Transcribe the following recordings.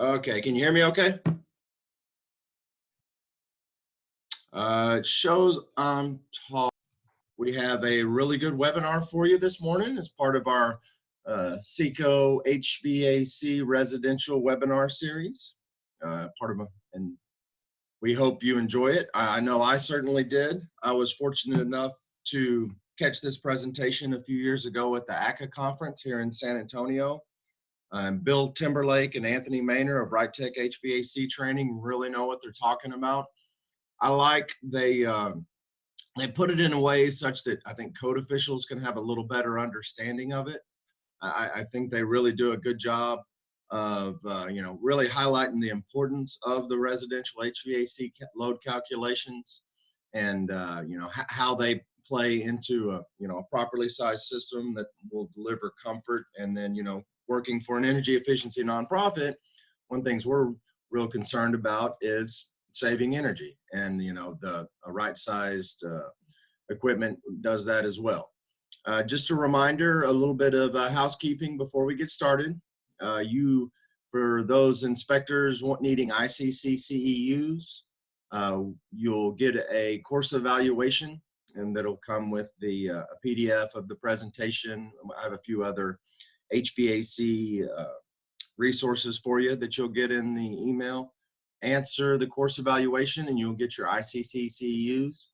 Okay, can you hear me okay? It shows I'm tall. We have a really good webinar for you this morning as part of our SECO HVAC residential webinar series. And we hope you enjoy it. I know I certainly did. I was fortunate enough to catch this presentation a few years ago at the ACA conference here in San Antonio. Bill Timberlake and Anthony Maynor of Right Tech HVAC Training really know what they're talking about. I like they put it in a way such that I think code officials can have a little better understanding of it. I think they really do a good job of really highlighting the importance of the residential HVAC load calculations and how they play into a properly sized system that will deliver comfort. And then working for an energy efficiency nonprofit, one things we're real concerned about is saving energy, and the right sized equipment does that as well. Just a reminder, a little bit of housekeeping before we get started. For those inspectors needing ICC CEUs, you'll get a course evaluation, and that'll come with a PDF of the presentation. I have a few other HVAC resources for you that you'll get in the email. Answer the course evaluation and you'll get your ICC CEUs.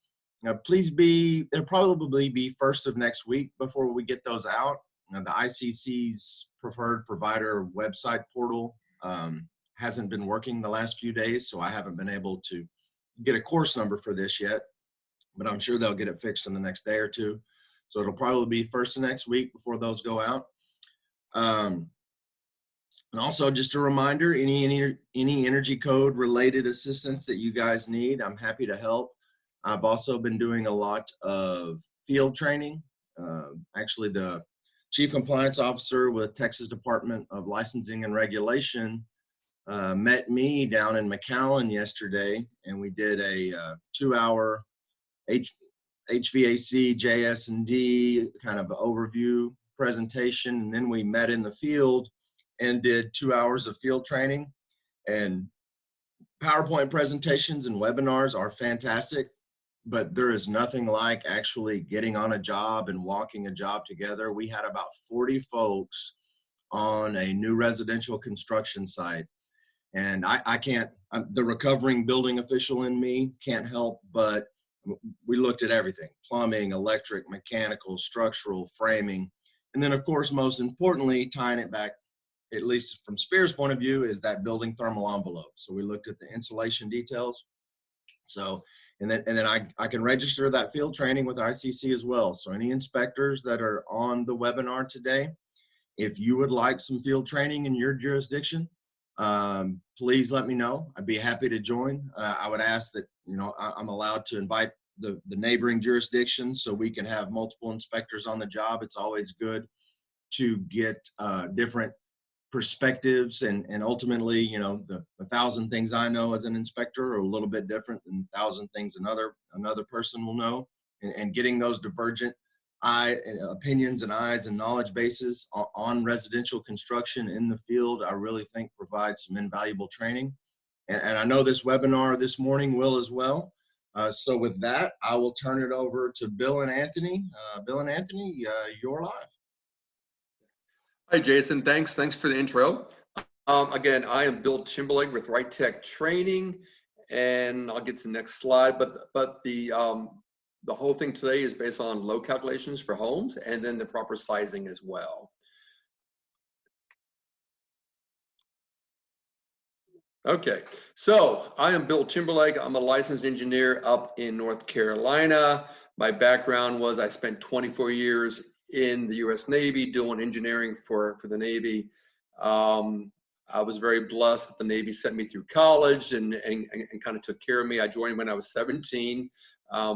Now, it'll probably be first of next week before we get those out. Now, the ICC's preferred provider website portal hasn't been working the last few days, so I haven't been able to get a course number for this yet, but I'm sure they'll get it fixed in the next day or two. So it'll probably be first of next week before those go out. And also just a reminder, any energy code related assistance that you guys need, I'm happy to help. I've also been doing a lot of field training. Actually, the Chief Compliance Officer with Texas Department of Licensing and Regulation met me down in McAllen yesterday, and we did a 2-hour HVAC, JS&D kind of overview presentation, and then we met in the field and did 2 hours of field training. And PowerPoint presentations and webinars are fantastic, but there is nothing like actually getting on a job and walking a job together. We had about 40 folks on a new residential construction site, and the recovering building official in me can't help but we looked at everything: plumbing, electric, mechanical, structural, framing, and then of course, most importantly, tying it back, at least from Spear's point of view, is that building thermal envelope. So we looked at the insulation details. So, and then I can register that field training with ICC as well. So any inspectors that are on the webinar today, if you would like some field training in your jurisdiction, please let me know. I'd be happy to join. I would ask that, I'm allowed to invite the neighboring jurisdictions so we can have multiple inspectors on the job. It's always good to get different perspectives, and ultimately, the 1,000 things I know as an inspector are a little bit different than 1,000 things another person will know, and getting those divergent opinions and eyes and knowledge bases on residential construction in the field, I really think provides some invaluable training. And I know this webinar this morning will as well. So with that, I will turn it over to Bill and Anthony. Bill and Anthony, you're live. Hi, Jason. Thanks for the intro. Again, I am Bill Timberlake with Right Tech Training, and I'll get to the next slide. But the whole thing today is based on load calculations for homes and then the proper sizing as well. Okay, so I am Bill Timberlake. I'm a licensed engineer up in North Carolina. My background was I spent 24 years in the U.S. Navy doing engineering for the Navy. I was very blessed that the Navy sent me through college and kind of took care of me. I joined when I was 17,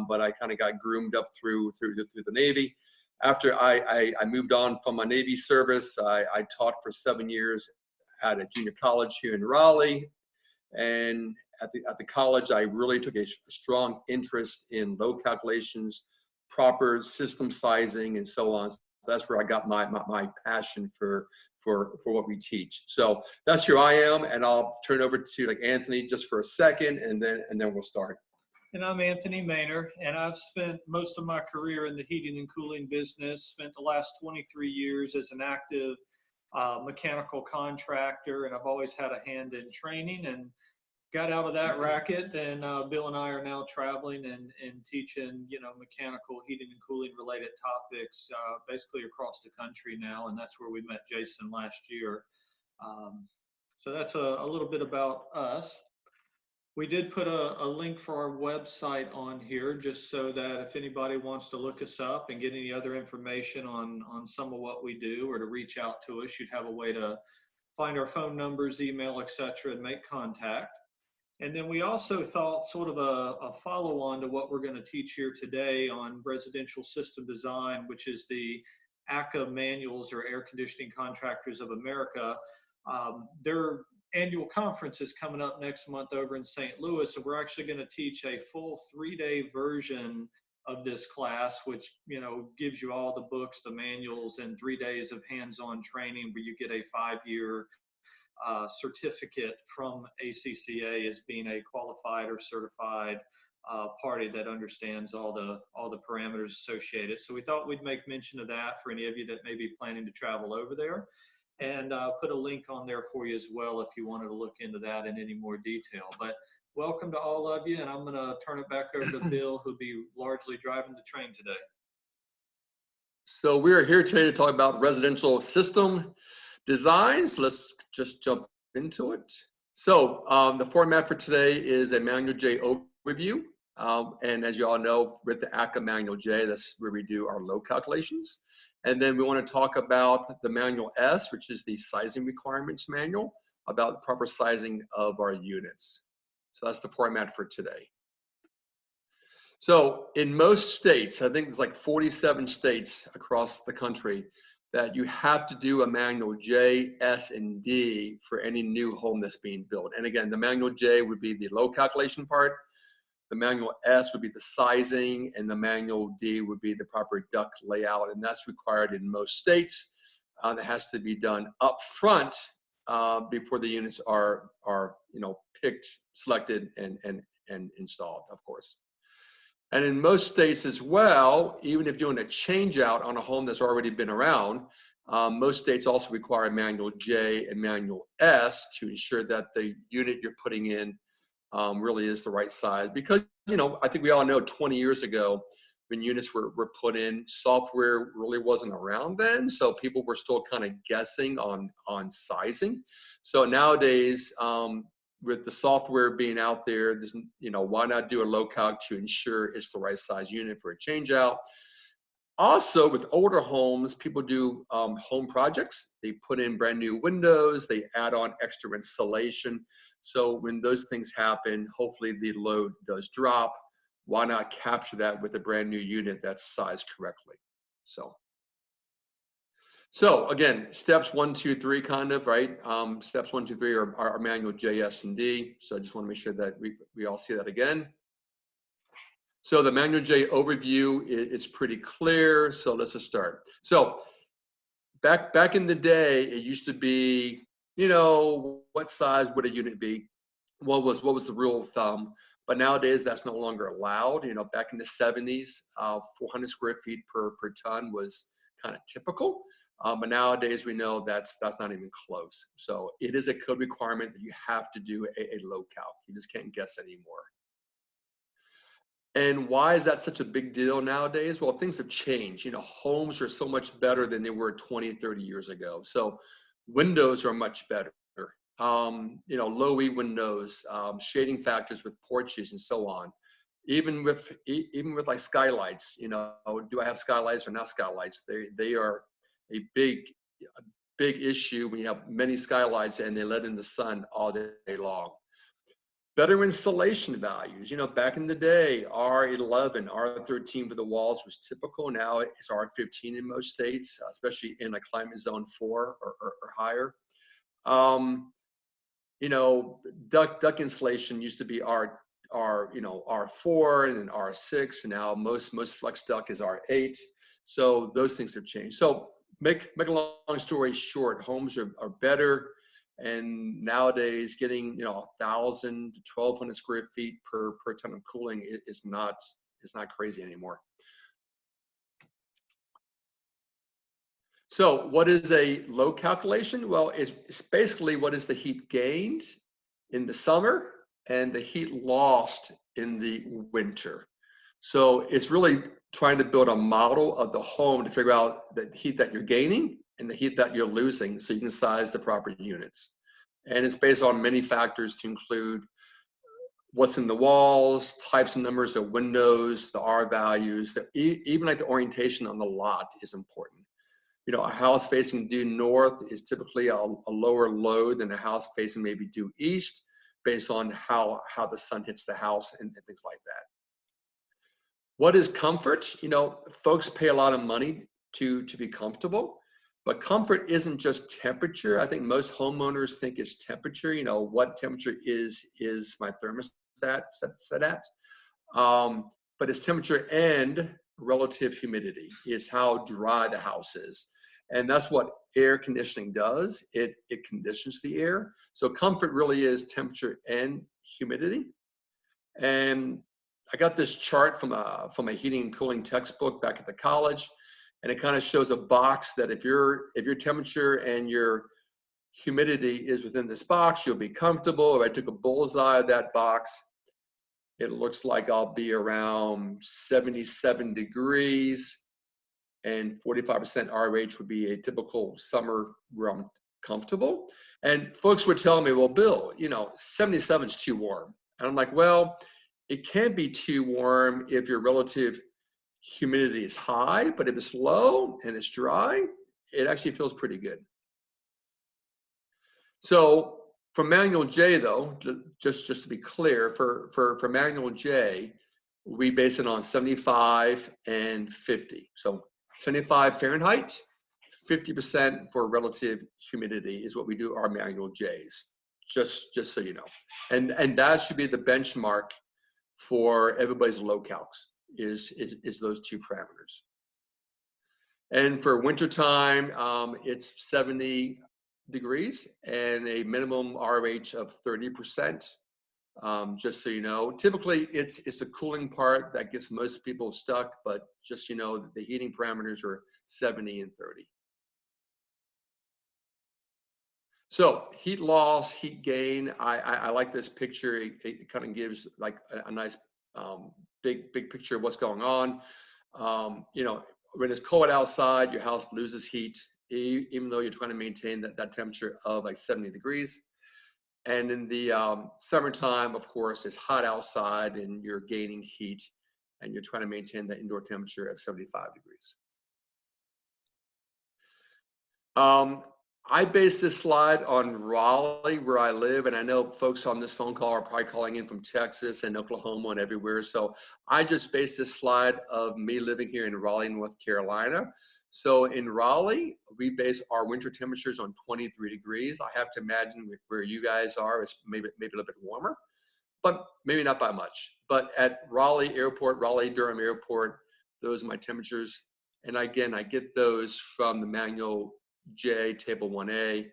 but I kind of got groomed up through the Navy. After I moved on from my Navy service, I taught for 7 years at a junior college here in Raleigh. And at the college, I really took a strong interest in load calculations, proper system sizing, and so on. So that's where I got my passion for what we teach. So that's who I am, and I'll turn it over to like Anthony just for a second, and then we'll start. And I'm Anthony Maynor, and I've spent most of my career in the heating and cooling business, spent the last 23 years as an active mechanical contractor, and I've always had a hand in training and got out of that racket. And Bill and I are now traveling and teaching, mechanical heating and cooling related topics basically across the country now. And that's where we met Jason last year. So that's a little bit about us. We did put a link for our website on here just so that if anybody wants to look us up and get any other information on some of what we do or to reach out to us, you'd have a way to find our phone numbers, email, etc., and make contact. And then we also thought sort of a follow-on to what we're going to teach here today on residential system design, which is the ACA manuals, or Air Conditioning Contractors of America. Their annual conference is coming up next month over in St. Louis, and we're actually going to teach a full 3-day version of this class, which gives you all the books, the manuals, and 3 days of hands-on training where you get a 5-year certificate from ACCA as being a qualified or certified party that understands all the parameters associated. So we thought we'd make mention of that for any of you that may be planning to travel over there, and put a link on there for you as well if you wanted to look into that in any more detail. But welcome to all of you, and I'm going to turn it back over to Bill, who'll be largely driving the train today. So we are here today to talk about residential system designs. Let's just jump into it. So the format for today is a Manual J overview. And as you all know, with the ACA Manual J, that's where we do our load calculations. And then we want to talk about the Manual S, which is the sizing requirements manual, about the proper sizing of our units. So that's the format for today. So in most states, I think there's like 47 states across the country, that you have to do a Manual J, S, and D for any new home that's being built. And again, the Manual J would be the load calculation part, the Manual S would be the sizing, and the Manual D would be the proper duct layout, and that's required in most states. That has to be done up front before the units are picked, selected, and installed, of course. And in most states as well, even if you're doing a change out on a home that's already been around, most states also require a Manual J and Manual S to ensure that the unit you're putting in really is the right size. Because, I think we all know 20 years ago, when units were put in, software really wasn't around then. So people were still kind of guessing on sizing. So nowadays, with the software being out there, there's, why not do a load calc to ensure it's the right size unit for a change out? Also, with older homes, people do home projects. They put in brand new windows, they add on extra insulation. So when those things happen, hopefully the load does drop. Why not capture that with a brand new unit that's sized correctly? So again, steps 1, 2, 3 kind of, right? Steps 1, 2, 3 are our Manual J, S, and D. So I just want to make sure that we all see that again. So the Manual J overview is pretty clear. So let's just start. So back in the day, it used to be, what size would a unit be? What was the rule of thumb? But nowadays that's no longer allowed. Back in the 70s, 400 square feet per ton was kind of typical. But nowadays we know that's not even close. So it is a code requirement that you have to do a load calc. You just can't guess anymore. And why is that such a big deal nowadays? Well, things have changed. Homes are so much better than they were 20, 30 years ago. So windows are much better. Low E windows, shading factors with porches and so on. Even with like skylights, do I have skylights or not skylights? They are a big issue when you have many skylights and they let in the sun all day long. Better insulation values. Back in the day, R11, R13 for the walls was typical. Now it's R15 in most states, especially in a climate zone 4 or higher. Duct insulation used to be R4 and then R6, and now most flex duct is R8. So those things have changed. So make a long story short, homes are better, and nowadays getting 1,000 to 1,200 square feet per ton of cooling is not crazy anymore. So what is a load calculation? Well, it's basically what is the heat gained in the summer and the heat lost in the winter. So it's really trying to build a model of the home to figure out the heat that you're gaining and the heat that you're losing so you can size the proper units. And it's based on many factors to include what's in the walls, types and numbers of windows, the R values, even like the orientation on the lot is important. A house facing due north is typically a lower load than a house facing maybe due east, based on how the sun hits the house and things like that. What is comfort? Folks pay a lot of money to be comfortable, but comfort isn't just temperature. I think most homeowners think it's temperature. What temperature is my thermostat set at? But it's temperature and relative humidity is how dry the house is. And that's what air conditioning does. It conditions the air. So comfort really is temperature and humidity. And I got this chart from a heating and cooling textbook back at the college, and it kind of shows a box that if your temperature and your humidity is within this box, you'll be comfortable. If I took a bullseye of that box, it looks like I'll be around 77 degrees, and 45% RH would be a typical summer where I'm comfortable. And folks were telling me, well, Bill, 77 is too warm. And I'm like, well, it can be too warm if your relative humidity is high, but if it's low and it's dry, it actually feels pretty good. So for manual J though, just to be clear, for manual J, we base it on 75 and 50. So 75 Fahrenheit, 50% for relative humidity is what we do our manual J's, just so you know. And that should be the benchmark for everybody's load calcs is those two parameters. And for wintertime, it's 70 degrees and a minimum RH of 30%. Just so you know, typically it's the cooling part that gets most people stuck, but just the heating parameters are 70 and 30. So heat loss, heat gain. I like this picture. It kind of gives like a nice big picture of what's going on. When it's cold outside, your house loses heat, even though you're trying to maintain that temperature of like 70 degrees. And in the summertime, of course, it's hot outside and you're gaining heat and you're trying to maintain the indoor temperature of 75 degrees. I based this slide on Raleigh, where I live, and I know folks on this phone call are probably calling in from Texas and Oklahoma and everywhere. So I just based this slide of me living here in Raleigh, North Carolina. So in Raleigh, we base our winter temperatures on 23 degrees. I have to imagine where you guys are, it's maybe a little bit warmer, but maybe not by much. But at Raleigh Airport, Raleigh-Durham Airport, those are my temperatures. And again, I get those from the manual J, table 1A.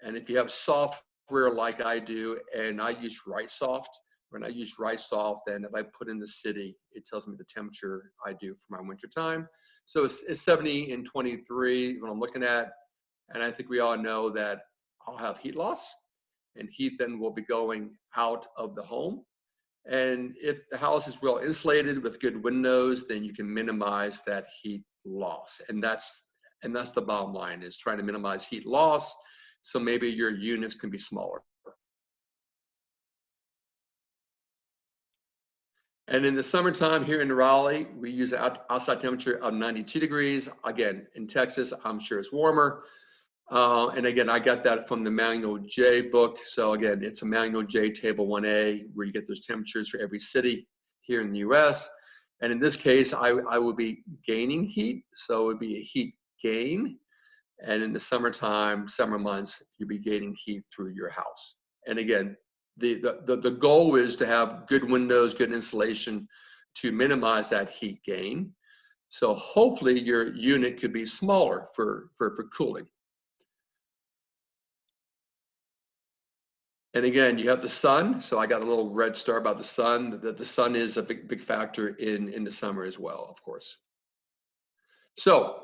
And if you have software like I do, and I use RightSoft, when I use RightSoft, then if I put in the city, it tells me the temperature I do for my winter time. So it's 70 and 23 when I'm looking at, and I think we all know that I'll have heat loss, and heat then will be going out of the home. And if the house is well insulated with good windows, then you can minimize that heat loss. And that's the bottom line, is trying to minimize heat loss. So maybe your units can be smaller. And in the summertime here in Raleigh, we use an outside temperature of 92 degrees. Again, in Texas, I'm sure it's warmer. And again, I got that from the Manual J book. So again, it's a Manual J table 1A where you get those temperatures for every city here in the US. And in this case, I will be gaining heat. So it would be a heat gain. And in the summertime, summer months, you'll be gaining heat through your house. And again, the goal is to have good windows, good insulation to minimize that heat gain. So hopefully your unit could be smaller for cooling. And again, you have the sun. So I got a little red star about the sun, that the sun is a big factor in the summer as well, of course. So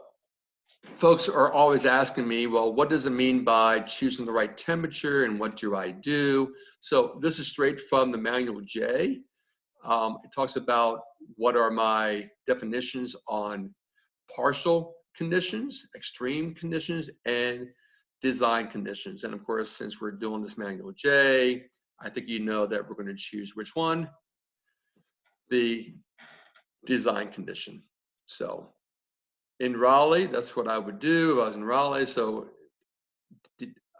folks are always asking me, well, what does it mean by choosing the right temperature and what do I do? So this is straight from the Manual J. It talks about what are my definitions on partial conditions, extreme conditions, and design conditions. And of course, since we're doing this Manual J, I think you know that we're going to choose which one? The design condition. So in Raleigh, that's what I would do if I was in Raleigh. So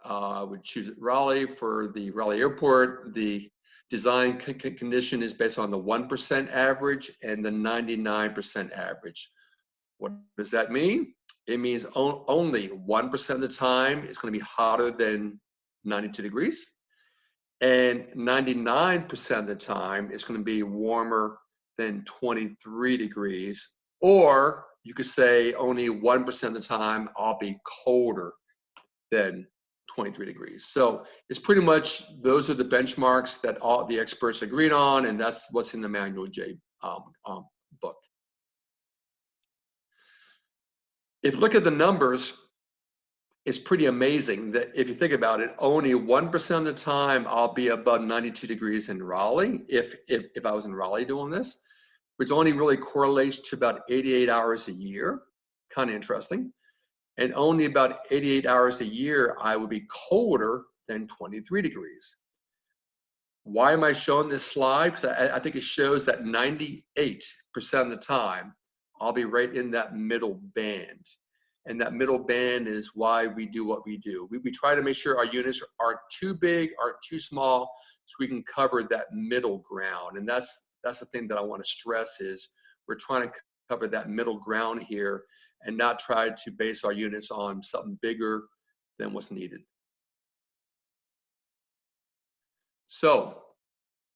I would choose Raleigh for the Raleigh Airport. The design condition is based on the 1% average and the 99% average. What does that mean? It means only 1% of the time it's going to be hotter than 92 degrees. And 99% of the time it's going to be warmer than 23 degrees. Or you could say only 1% of the time I'll be colder than 23 degrees. So it's pretty much, those are the benchmarks that all the experts agreed on, and that's what's in the Manual J book. If you look at the numbers, it's pretty amazing that if you think about it, only 1% of the time I'll be above 92 degrees in Raleigh, if I was in Raleigh doing this, which only really correlates to about 88 hours a year. Kind of interesting. And only about 88 hours a year, I would be colder than 23 degrees. Why am I showing this slide? Because I think it shows that 98% of the time, I'll be right in that middle band. And that middle band is why we do what we do. We try to make sure our units aren't too big, aren't too small, so we can cover that middle ground. And that's the thing that I want to stress is we're trying to cover that middle ground here and not try to base our units on something bigger than what's needed. So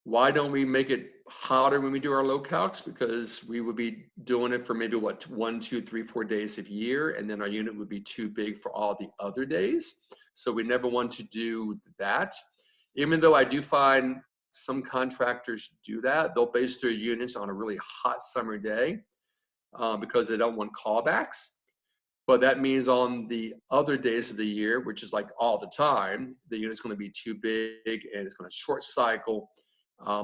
why don't we make it hotter when we do our low calcs? Because we would be doing it for maybe what, 1, 2, 3, 4 days of year, and then our unit would be too big for all the other days. So we never want to do that. Even though I do find some contractors do that, they'll base their units on a really hot summer day because they don't want callbacks. But that means on the other days of the year, which is like all the time, the unit's going to be too big and it's going to short cycle.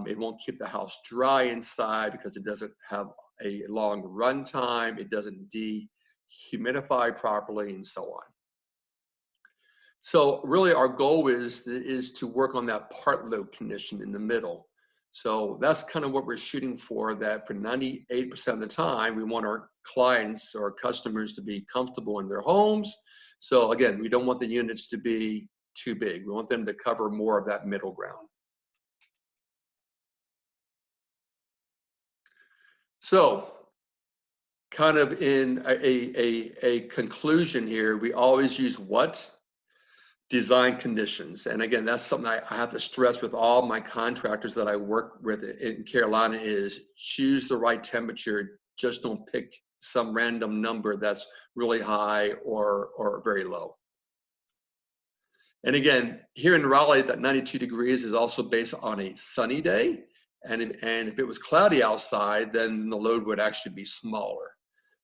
It won't keep the house dry inside because it doesn't have a long run time. It doesn't dehumidify properly and so on. So really our goal is to work on that part load condition in the middle. So that's kind of what we're shooting for, that for 98% of the time, we want our clients or customers to be comfortable in their homes. So again, we don't want the units to be too big. We want them to cover more of that middle ground. So kind of in a conclusion here, we always use what? Design conditions. And again, that's something I have to stress with all my contractors that I work with in Carolina is choose the right temperature. Just don't pick some random number that's really high or very low. And again, here in Raleigh, that 92 degrees is also based on a sunny day. And if it was cloudy outside, then the load would actually be smaller.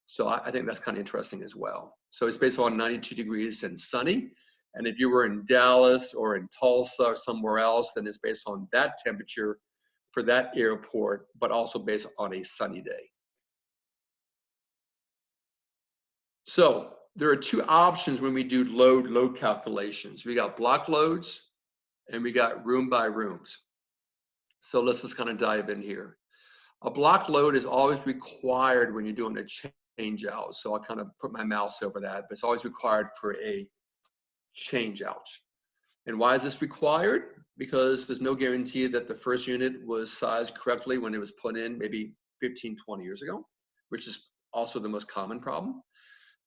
So I think that's kind of interesting as well. So it's based on 92 degrees and sunny. And if you were in Dallas or in Tulsa or somewhere else, then it's based on that temperature for that airport, but also based on a sunny day. So there are two options when we do load calculations. We got block loads and we got room by rooms. So let's just kind of dive in here. A block load is always required when you're doing a change out. So I'll kind of put my mouse over that, but it's always required for a change out. And why is this required? Because there's no guarantee that the first unit was sized correctly when it was put in maybe 15, 20 years ago, which is also the most common problem.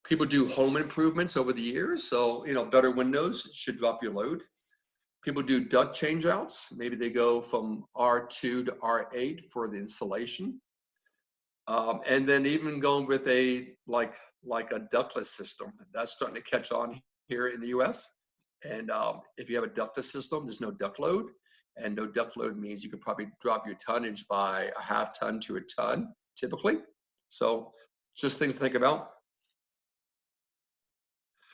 People do home improvements over the years. So, better windows should drop your load. People do duct change outs. Maybe they go from R2 to R8 for the insulation. And then even going with a like a ductless system, that's starting to catch on here in the US. And if you have a ductless system, there's no duct load. And no duct load means you could probably drop your tonnage by a half ton to a ton, typically. So just things to think about.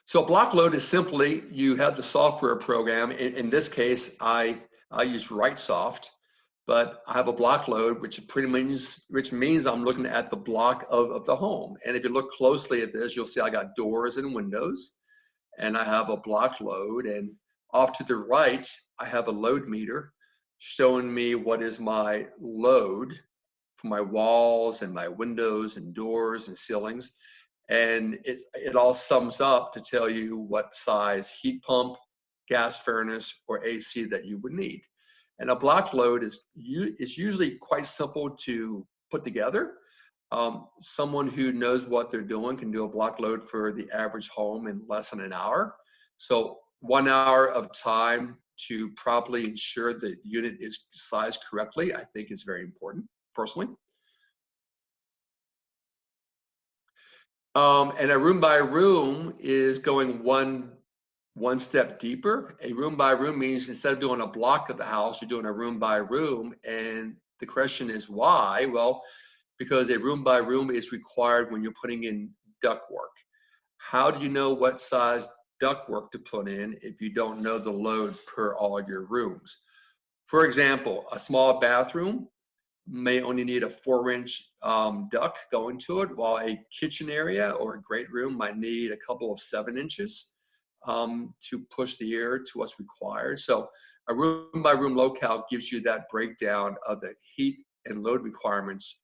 So block load is simply, you have the software program. In this case, I use RightSoft, but I have a block load, which means I'm looking at the block of the home. And if you look closely at this, you'll see I got doors and windows, and I have a block load. And off to the right, I have a load meter showing me what is my load for my walls and my windows and doors and ceilings. And it all sums up to tell you what size heat pump, gas furnace, or AC that you would need. And a block load is usually quite simple to put together. Someone who knows what they're doing can do a block load for the average home in less than an hour. So 1 hour of time to properly ensure the unit is sized correctly, I think is very important, personally. And a room by room is going one step deeper. A room by room means instead of doing a block of the house, you're doing a room by room. And the question is why? Well, because a room by room is required when you're putting in duct work. How do you know what size duct work to put in if you don't know the load per all of your rooms? For example, a small bathroom may only need a 4-inch duct going to it, while a kitchen area or a great room might need a couple of 7 inches to push the air to what's required. So a room by room locale gives you that breakdown of the heat and load requirements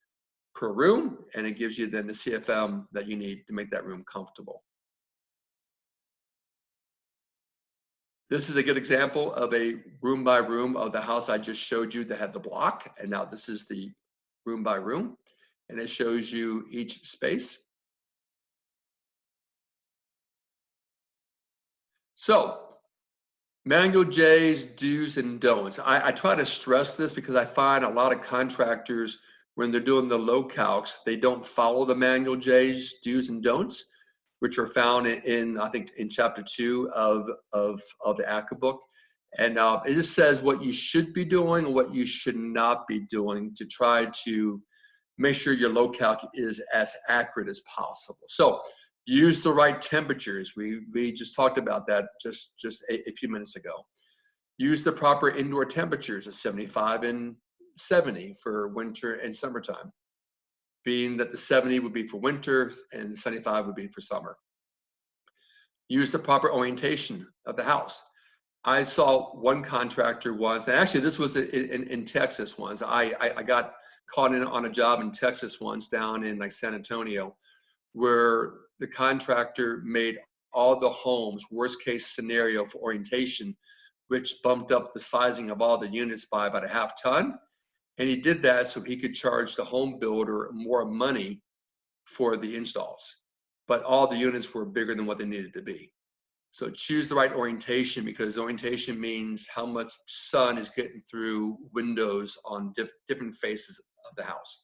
per room, and it gives you then the CFM that you need to make that room comfortable. This is a good example of a room by room of the house I just showed you that had the block. And now this is the room by room, and it shows you each space. So manual J's, do's and don'ts. I try to stress this because I find a lot of contractors, when they're doing the load calcs, they don't follow the manual J's, do's and don'ts, which are found in I think in chapter 2 of the ACCA book. And it just says what you should be doing and what you should not be doing to try to make sure your load calc is as accurate as possible. So use the right temperatures. We just talked about that just a few minutes ago. Use the proper indoor temperatures of 75 and 70 for winter and summertime, being that the 70 would be for winter and 75 would be for summer. Use the proper orientation of the house. I saw one contractor once, and actually this was in Texas once. I got caught in on a job in Texas once down in like San Antonio, where the contractor made all the homes worst case scenario for orientation, which bumped up the sizing of all the units by about a half ton. And he did that so he could charge the home builder more money for the installs. But all the units were bigger than what they needed to be. So choose the right orientation, because orientation means how much sun is getting through windows on different faces of the house.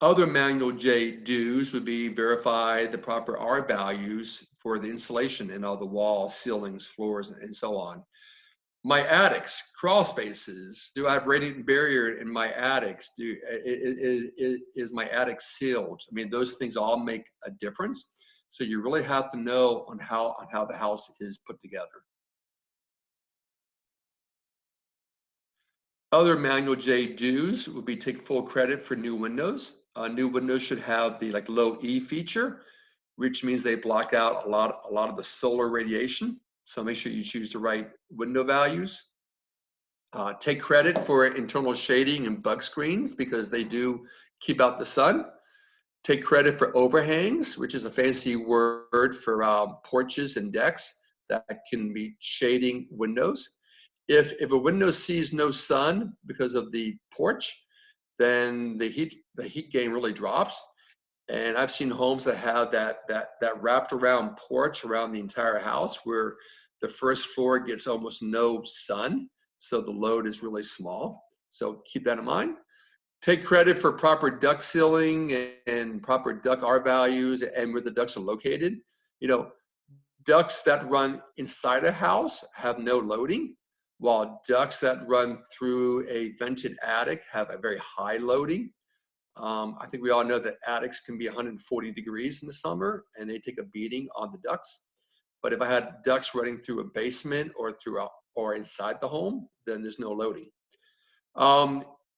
Other manual J do's would be verify the proper R values for the insulation in all the walls, ceilings, floors, and so on. My attics, crawl spaces. Do I have radiant barrier in my attics? Is my attic sealed? I mean, those things all make a difference. So you really have to know on how the house is put together. Other manual J do's would be take full credit for new windows. New windows should have the like low E feature, which means they block out a lot of the solar radiation. So make sure you choose the right window values. Take credit for internal shading and bug screens, because they do keep out the sun. Take credit for overhangs, which is a fancy word for porches and decks that can be shading windows. If a window sees no sun because of the porch, then the heat gain really drops. And I've seen homes that have that wrapped around porch around the entire house, where the first floor gets almost no sun, so the load is really small. So keep that in mind. Take credit for proper duct sealing and proper duct R values and where the ducts are located. You know, ducts that run inside a house have no loading, while ducts that run through a vented attic have a very high loading. I think we all know that attics can be 140 degrees in the summer and they take a beating on the ducts. But if I had ducts running through a basement or inside the home, then there's no loading.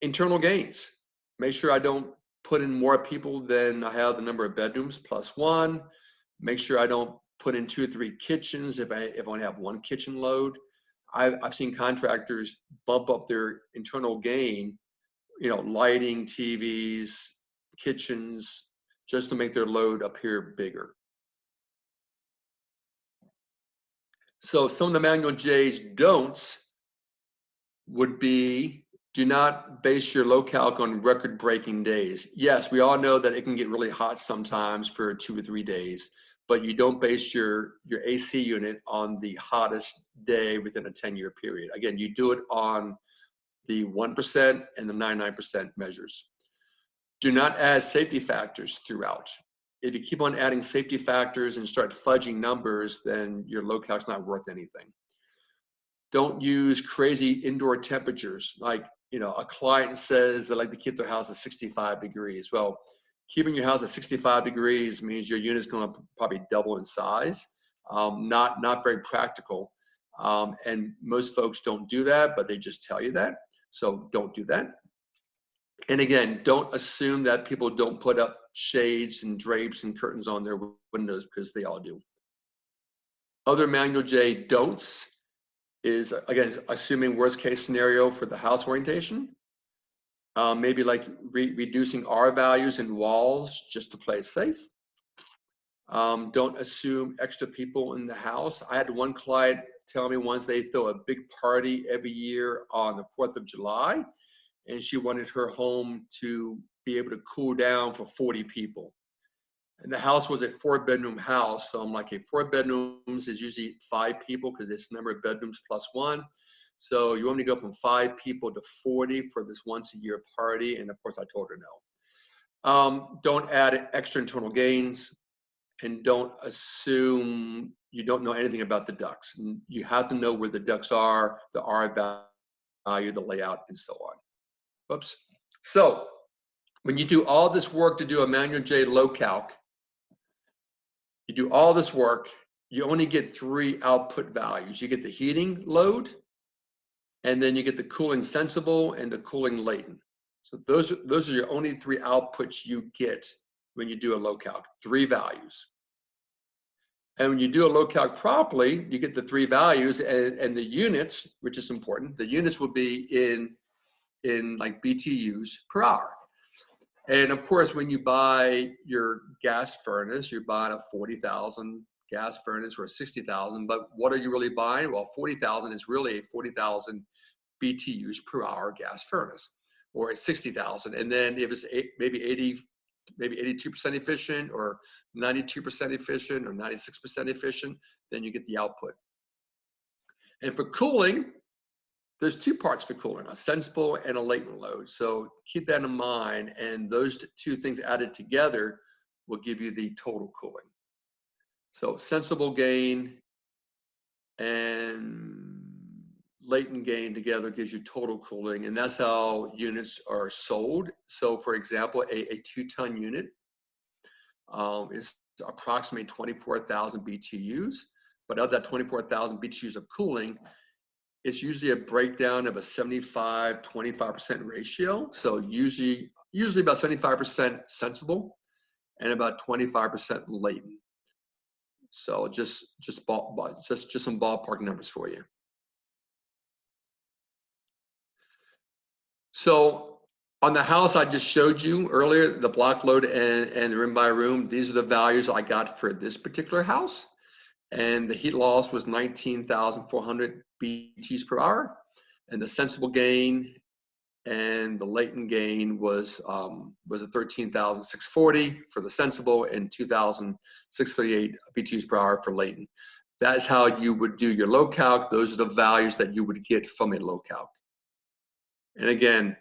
Internal gains. Make sure I don't put in more people than I have the number of bedrooms +1. Make sure I don't put in 2 or 3 kitchens if I only have 1 kitchen load. I've seen contractors bump up their internal gain, you know, lighting, TVs, kitchens, just to make their load appear bigger. So some of the manual J's don'ts would be, do not base your low calc on record-breaking days. Yes, we all know that it can get really hot sometimes for 2 or 3 days, but you don't base your AC unit on the hottest day within a 10-year period. Again, you do it on the 1% and the 99% measures. Do not add safety factors throughout. If you keep on adding safety factors and start fudging numbers, then your low calc's not worth anything. Don't use crazy indoor temperatures. Like, you know, a client says they like to keep their house at 65 degrees. Well, keeping your house at 65 degrees means your unit's going to probably double in size. Not very practical. And most folks don't do that, but they just tell you that. So don't do that. And again, don't assume that people don't put up shades and drapes and curtains on their windows, because they all do. Other manual J don'ts is, again, assuming worst case scenario for the house orientation. Maybe like reducing R values in walls just to play it safe. Don't assume extra people in the house. I had one client tell me once they throw a big party every year on the 4th of July, and she wanted her home to be able to cool down for 40 people. And the house was a 4-bedroom house. So I'm like, okay, 4 bedrooms is usually 5 people because it's the number of bedrooms +1. So you want me to go from 5 people to 40 for this once a year party? And of course I told her no. Don't add extra internal gains, and don't assume you don't know anything about the ducts. You have to know where the ducts are, the R value, the layout, and so on. Whoops. So when you do all this work to do a manual J low calc, you do all this work, you only get 3 output values. You get the heating load, and then you get the cooling sensible and the cooling latent. So those are your only 3 outputs you get when you do a low calc, 3 values. And when you do a low calc properly, you get the 3 values, and the units, which is important, the units will be in like BTUs per hour. And of course, when you buy your gas furnace, you're buying a 40,000 gas furnace or a 60,000, but what are you really buying? Well, 40,000 is really a 40,000 BTUs per hour gas furnace, or a 60,000. And then if it's maybe 82% efficient, or 92% efficient, or 96% efficient, then you get the output. And for cooling, there's 2 parts for cooling, a sensible and a latent load. So keep that in mind, and those 2 things added together will give you the total cooling. So sensible gain and latent gain together gives you total cooling, and that's how units are sold. So for example, a 2-ton unit is approximately 24,000 BTUs, but of that 24,000 BTUs of cooling, it's usually a breakdown of a 75-25% ratio. So usually about 75% sensible and about 25% latent. So just some ballpark numbers for you. So on the house I just showed you earlier, the block load and the room by room, these are the values I got for this particular house. And the heat loss was 19,400 BTUs per hour. And the sensible gain and the latent gain was a 13,640 for the sensible and 2,638 BTUs per hour for latent. That is how you would do your low calc. Those are the values that you would get from a low calc. And again,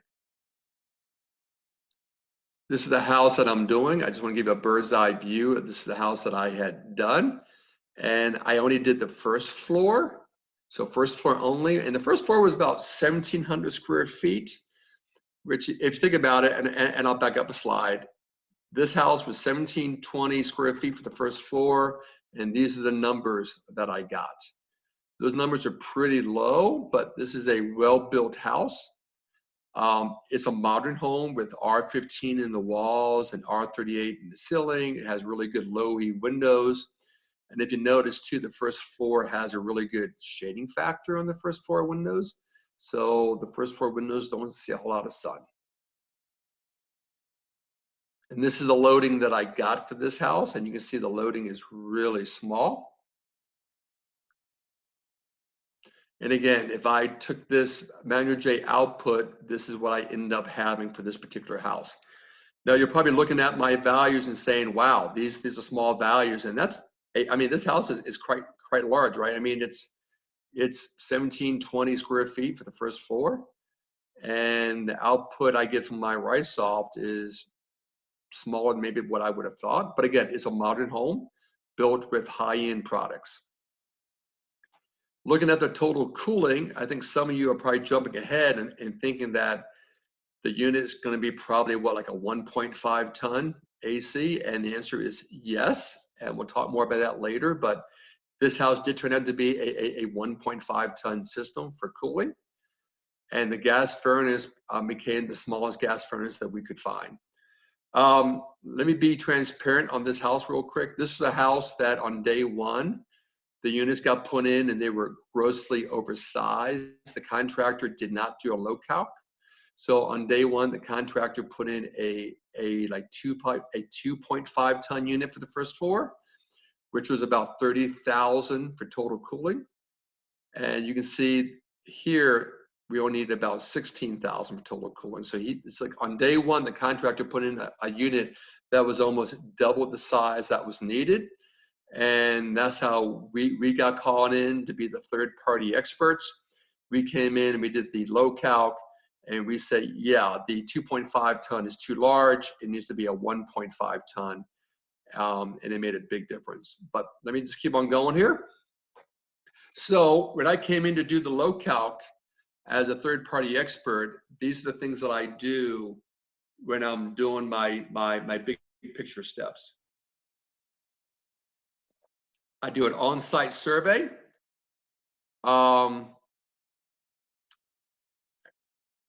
This is the house that I'm doing. I just want to give you a bird's eye view. This is the house that I had done. And I only did the first floor. So first floor only. And the first floor was about 1,700 square feet, which if you think about it, and I'll back up a slide. This house was 1,720 square feet for the first floor. And these are the numbers that I got. Those numbers are pretty low, but this is a well-built house. It's a modern home with R15 in the walls and R38 in the ceiling. It has really good low E windows. And if you notice too, the first floor has a really good shading factor on the first floor windows. So the first floor windows don't see a whole lot of sun. And this is the loading that I got for this house. And you can see the loading is really small. And again, if I took this manual J output, this is what I end up having for this particular house. Now you're probably looking at my values and saying, wow, these are small values. And that's, I mean, this house is quite large, right? I mean, it's 1,720 square feet for the first floor. And the output I get from my RiceSoft is smaller than maybe what I would have thought. But again, it's a modern home built with high-end products. Looking at the total cooling, I think some of you are probably jumping ahead and thinking that the unit is going to be probably what, like a 1.5 ton AC? And the answer is yes. And we'll talk more about that later. But this house did turn out to be a 1.5 ton system for cooling. And the gas furnace became the smallest gas furnace that we could find. Let me be transparent on this house real quick. This is a house that on day one, the units got put in and they were grossly oversized. The contractor did not do a low calc. So on day one, the contractor put in a 2.5 ton unit for the first floor, which was about 30,000 for total cooling. And you can see here, we only need about 16,000 for total cooling. So it's like on day one, the contractor put in a unit that was almost double the size that was needed. And that's how we got called in to be the third-party experts. We came in and we did the low calc, and we said, yeah, the 2.5 ton is too large. It needs to be a 1.5 ton, and it made a big difference. But let me just keep on going here. So when I came in to do the low calc as a third-party expert, these are the things that I do when I'm doing my big picture steps. I do an on-site survey.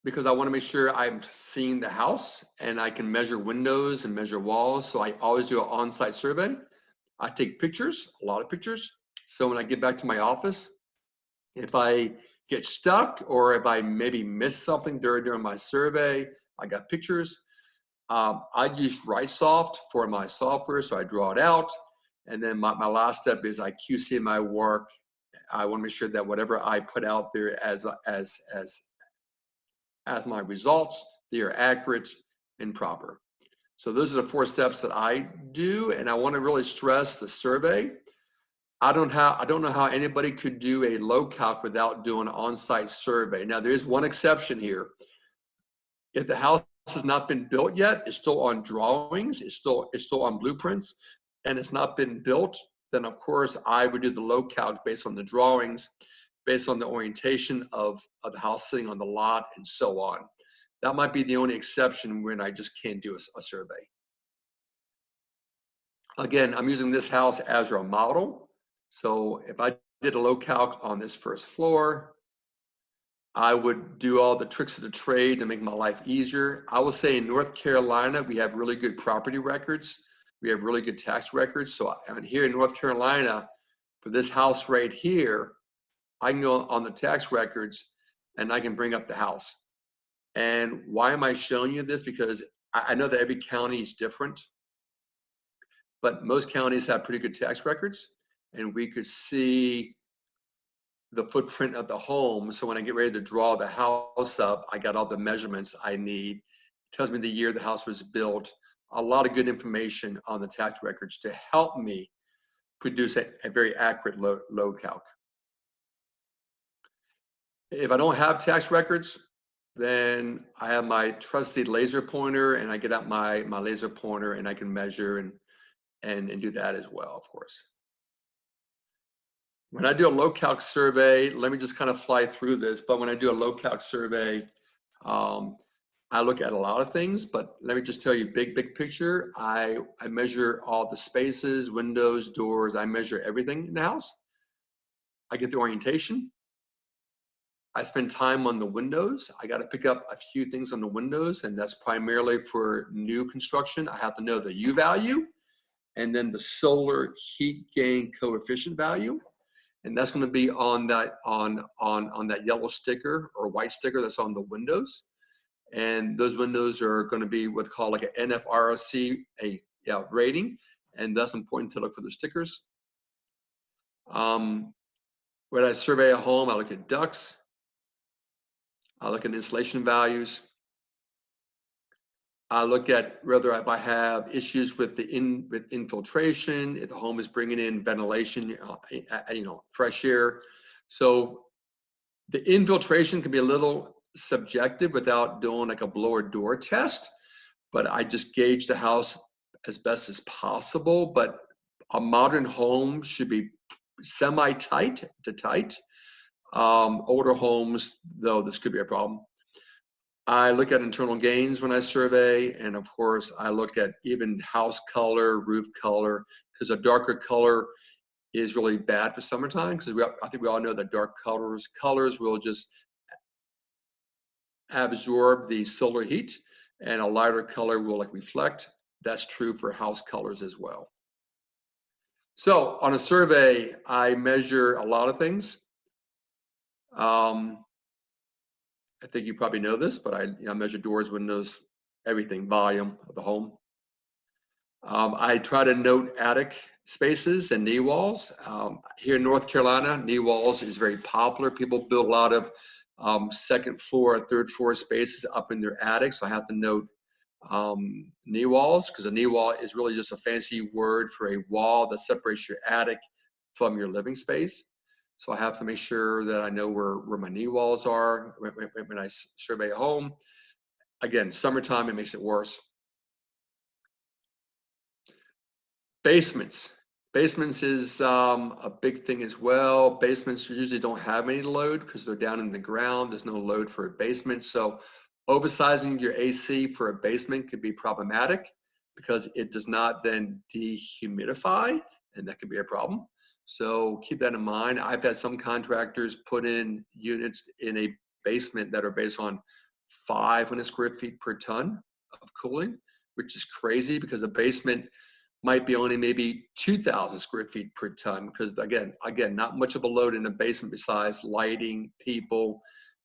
Because I want to make sure I'm seeing the house and I can measure windows and measure walls. So I always do an on-site survey. I take pictures, a lot of pictures. So when I get back to my office, if I get stuck or if I maybe miss something during my survey, I got pictures. I use RiceSoft for my software, so I draw it out. And then my last step is I QC my work. I want to make sure that whatever I put out there as my results, they are accurate and proper. So those are the 4 steps that I do, and I want to really stress the survey. I don't know how anybody could do a low calc without doing an on-site survey. Now there is one exception here. If the house has not been built yet, it's still on drawings, it's still on blueprints, and it's not been built, then of course I would do the low calc based on the drawings, based on the orientation of the house sitting on the lot, and so on. That might be the only exception when I just can't do a survey. Again, I'm using this house as a model. So if I did a low calc on this first floor, I would do all the tricks of the trade to make my life easier. I will say in North Carolina, we have really good property records. We have really good tax records. So here in North Carolina, for this house right here, I can go on the tax records and I can bring up the house. And why am I showing you this? Because I know that every county is different, but most counties have pretty good tax records, and we could see the footprint of the home. So when I get ready to draw the house up, I got all the measurements I need. It tells me the year the house was built, a lot of good information on the tax records to help me produce a very accurate load calc. If I don't have tax records, Then I have my trusty laser pointer, and I get out my laser pointer, and I can measure and do that as well, of course. When I do a low calc survey, let me just kind of fly through this, but when I do a low calc survey, I look at a lot of things, but let me just tell you big picture. I measure all the spaces, windows, doors. I measure everything in the house. I get the orientation. I spend time on the windows. I got to pick up a few things on the windows, and that's primarily for new construction. I have to know the U value and then the solar heat gain coefficient value. And that's going to be on that that yellow sticker or white sticker that's on the windows. And those windows are going to be what's called like an NFRC rating, and that's important to look for the stickers. When I survey a home, I look at ducts. I look at insulation values. I look at whether if I have issues with with infiltration, if the home is bringing in ventilation, fresh air. So the infiltration can be a little subjective without doing like a blower door test, but I just gauge the house as best as possible. But a modern home should be semi-tight to tight. Older homes, though, this could be a problem. I look at internal gains when I survey, and of course, I look at even house color, roof color, because a darker color is really bad for summertime, because I think we all know that dark colors will just absorb the solar heat, and a lighter color will like reflect. That's true for house colors as well. So on a survey, I measure a lot of things. I think you probably know this, but I measure doors, windows, everything, volume of the home. I try to note attic spaces and knee walls. Here in North Carolina, knee walls is very popular. People build a lot of second floor, third floor spaces up in their attic. So I have to note knee walls, because a knee wall is really just a fancy word for a wall that separates your attic from your living space. So I have to make sure that I know where my knee walls are when I survey a home. Again, summertime, it makes it worse. Basements. Basements is a big thing as well. Basements usually don't have any load because they're down in the ground. There's no load for a basement. So oversizing your AC for a basement could be problematic because it does not then dehumidify, and that could be a problem. So keep that in mind. I've had some contractors put in units in a basement that are based on 500 square feet per ton of cooling, which is crazy because the basement might be only maybe 2,000 square feet per ton, because again, not much of a load in a basement besides lighting, people,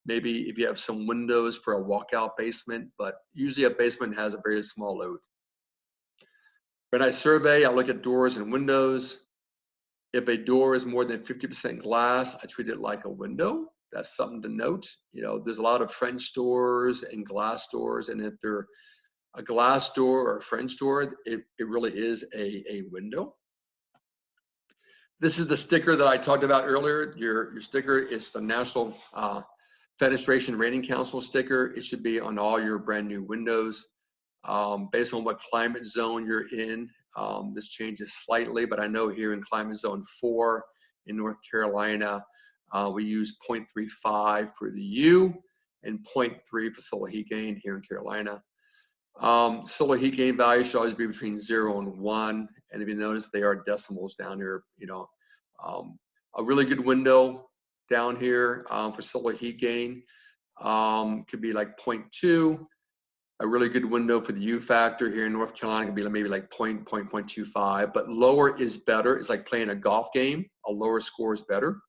maybe if you have some windows for a walkout basement, but usually a basement has a very small load. When I survey, I look at doors and windows. If a door is more than 50% glass, I treat it like a window. That's something to note. There's a lot of French doors and glass doors, and if they're a glass door or a French door, it really is a window. This is the sticker that I talked about earlier. Your sticker is the National Fenestration Rating Council sticker. It should be on all your brand new windows. Based on what climate zone you're in, this changes slightly, but I know here in climate zone 4 in North Carolina, we use 0.35 for the U and 0.3 for solar heat gain here in Carolina. Solar heat gain value should always be between 0 and 1. And if you notice, they are decimals down here. A really good window down here for solar heat gain could be like 0.2. A really good window for the U factor here in North Carolina could be maybe like 0.25. But lower is better. It's like playing a golf game. A lower score is better.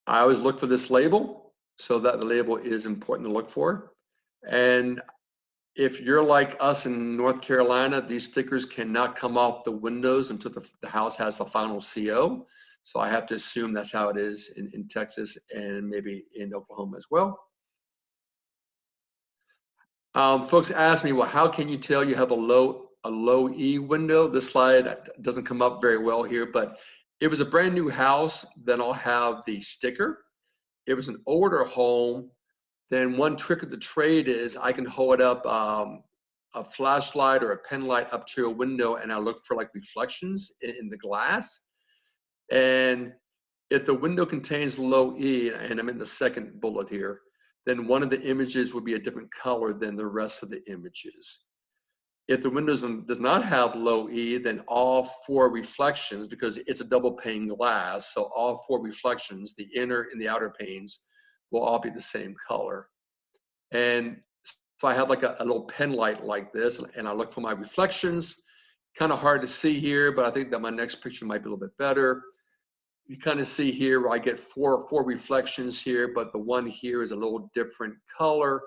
I always look for this label, so that the label is important to look for. And if you're like us in North Carolina, these stickers cannot come off the windows until the house has the final CO. So I have to assume that's how it is in Texas and maybe in Oklahoma as well. Folks ask me, well, how can you tell you have a low E window? This slide doesn't come up very well here, but if it's a brand new house, then I'll have the sticker. If it's an older home, then one trick of the trade is I can hold up a flashlight or a pen light up to a window, and I look for like reflections in the glass. And if the window contains low E, and I'm in the second bullet here, then one of the images would be a different color than the rest of the images. If the window does not have low E, then all 4 reflections, because it's a double pane glass, so all 4 reflections, the inner and the outer panes, will all be the same color. And so I have like a little pen light like this, and I look for my reflections. Kind of hard to see here, but I think that my next picture might be a little bit better. You kind of see here where I get four reflections here, but the one here is a little different color.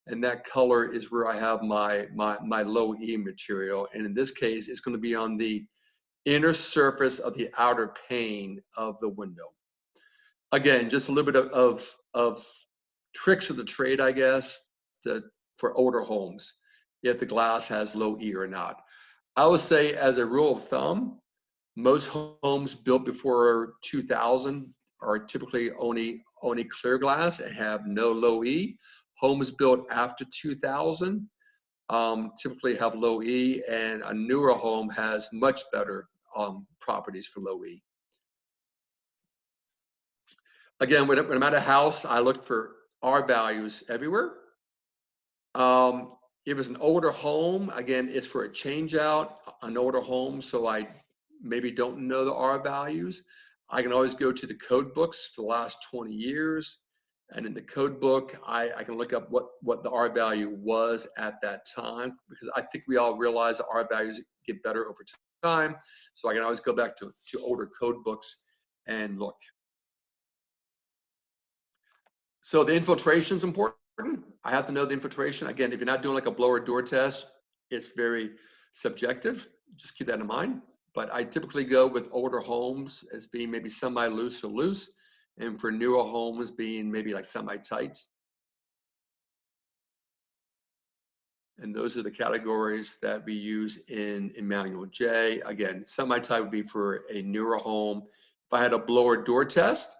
And that color is where I have my low E material. And in this case, it's going to be on the inner surface of the outer pane of the window. Again, just a little bit of tricks of the trade, I guess, for older homes, if the glass has low E or not. I would say, as a rule of thumb, most homes built before 2000 are typically only clear glass and have no low E. Homes built after 2000 typically have low E, and a newer home has much better properties for low E. Again, when I'm at a house, I look for R values everywhere. If it's an older home, again, it's for a change out, an older home, so I maybe don't know the R values. I can always go to the code books for the last 20 years. And in the code book, I can look up what the R value was at that time, because I think we all realize that R values get better over time. So I can always go back to older code books and look. So the infiltration is important. I have to know the infiltration. Again, if you're not doing like a blower door test, it's very subjective. Just keep that in mind. But I typically go with older homes as being maybe semi-loose or loose, and for newer homes being maybe like semi-tight. And those are the categories that we use in Manual J. Again, semi-tight would be for a newer home. If I had a blower door test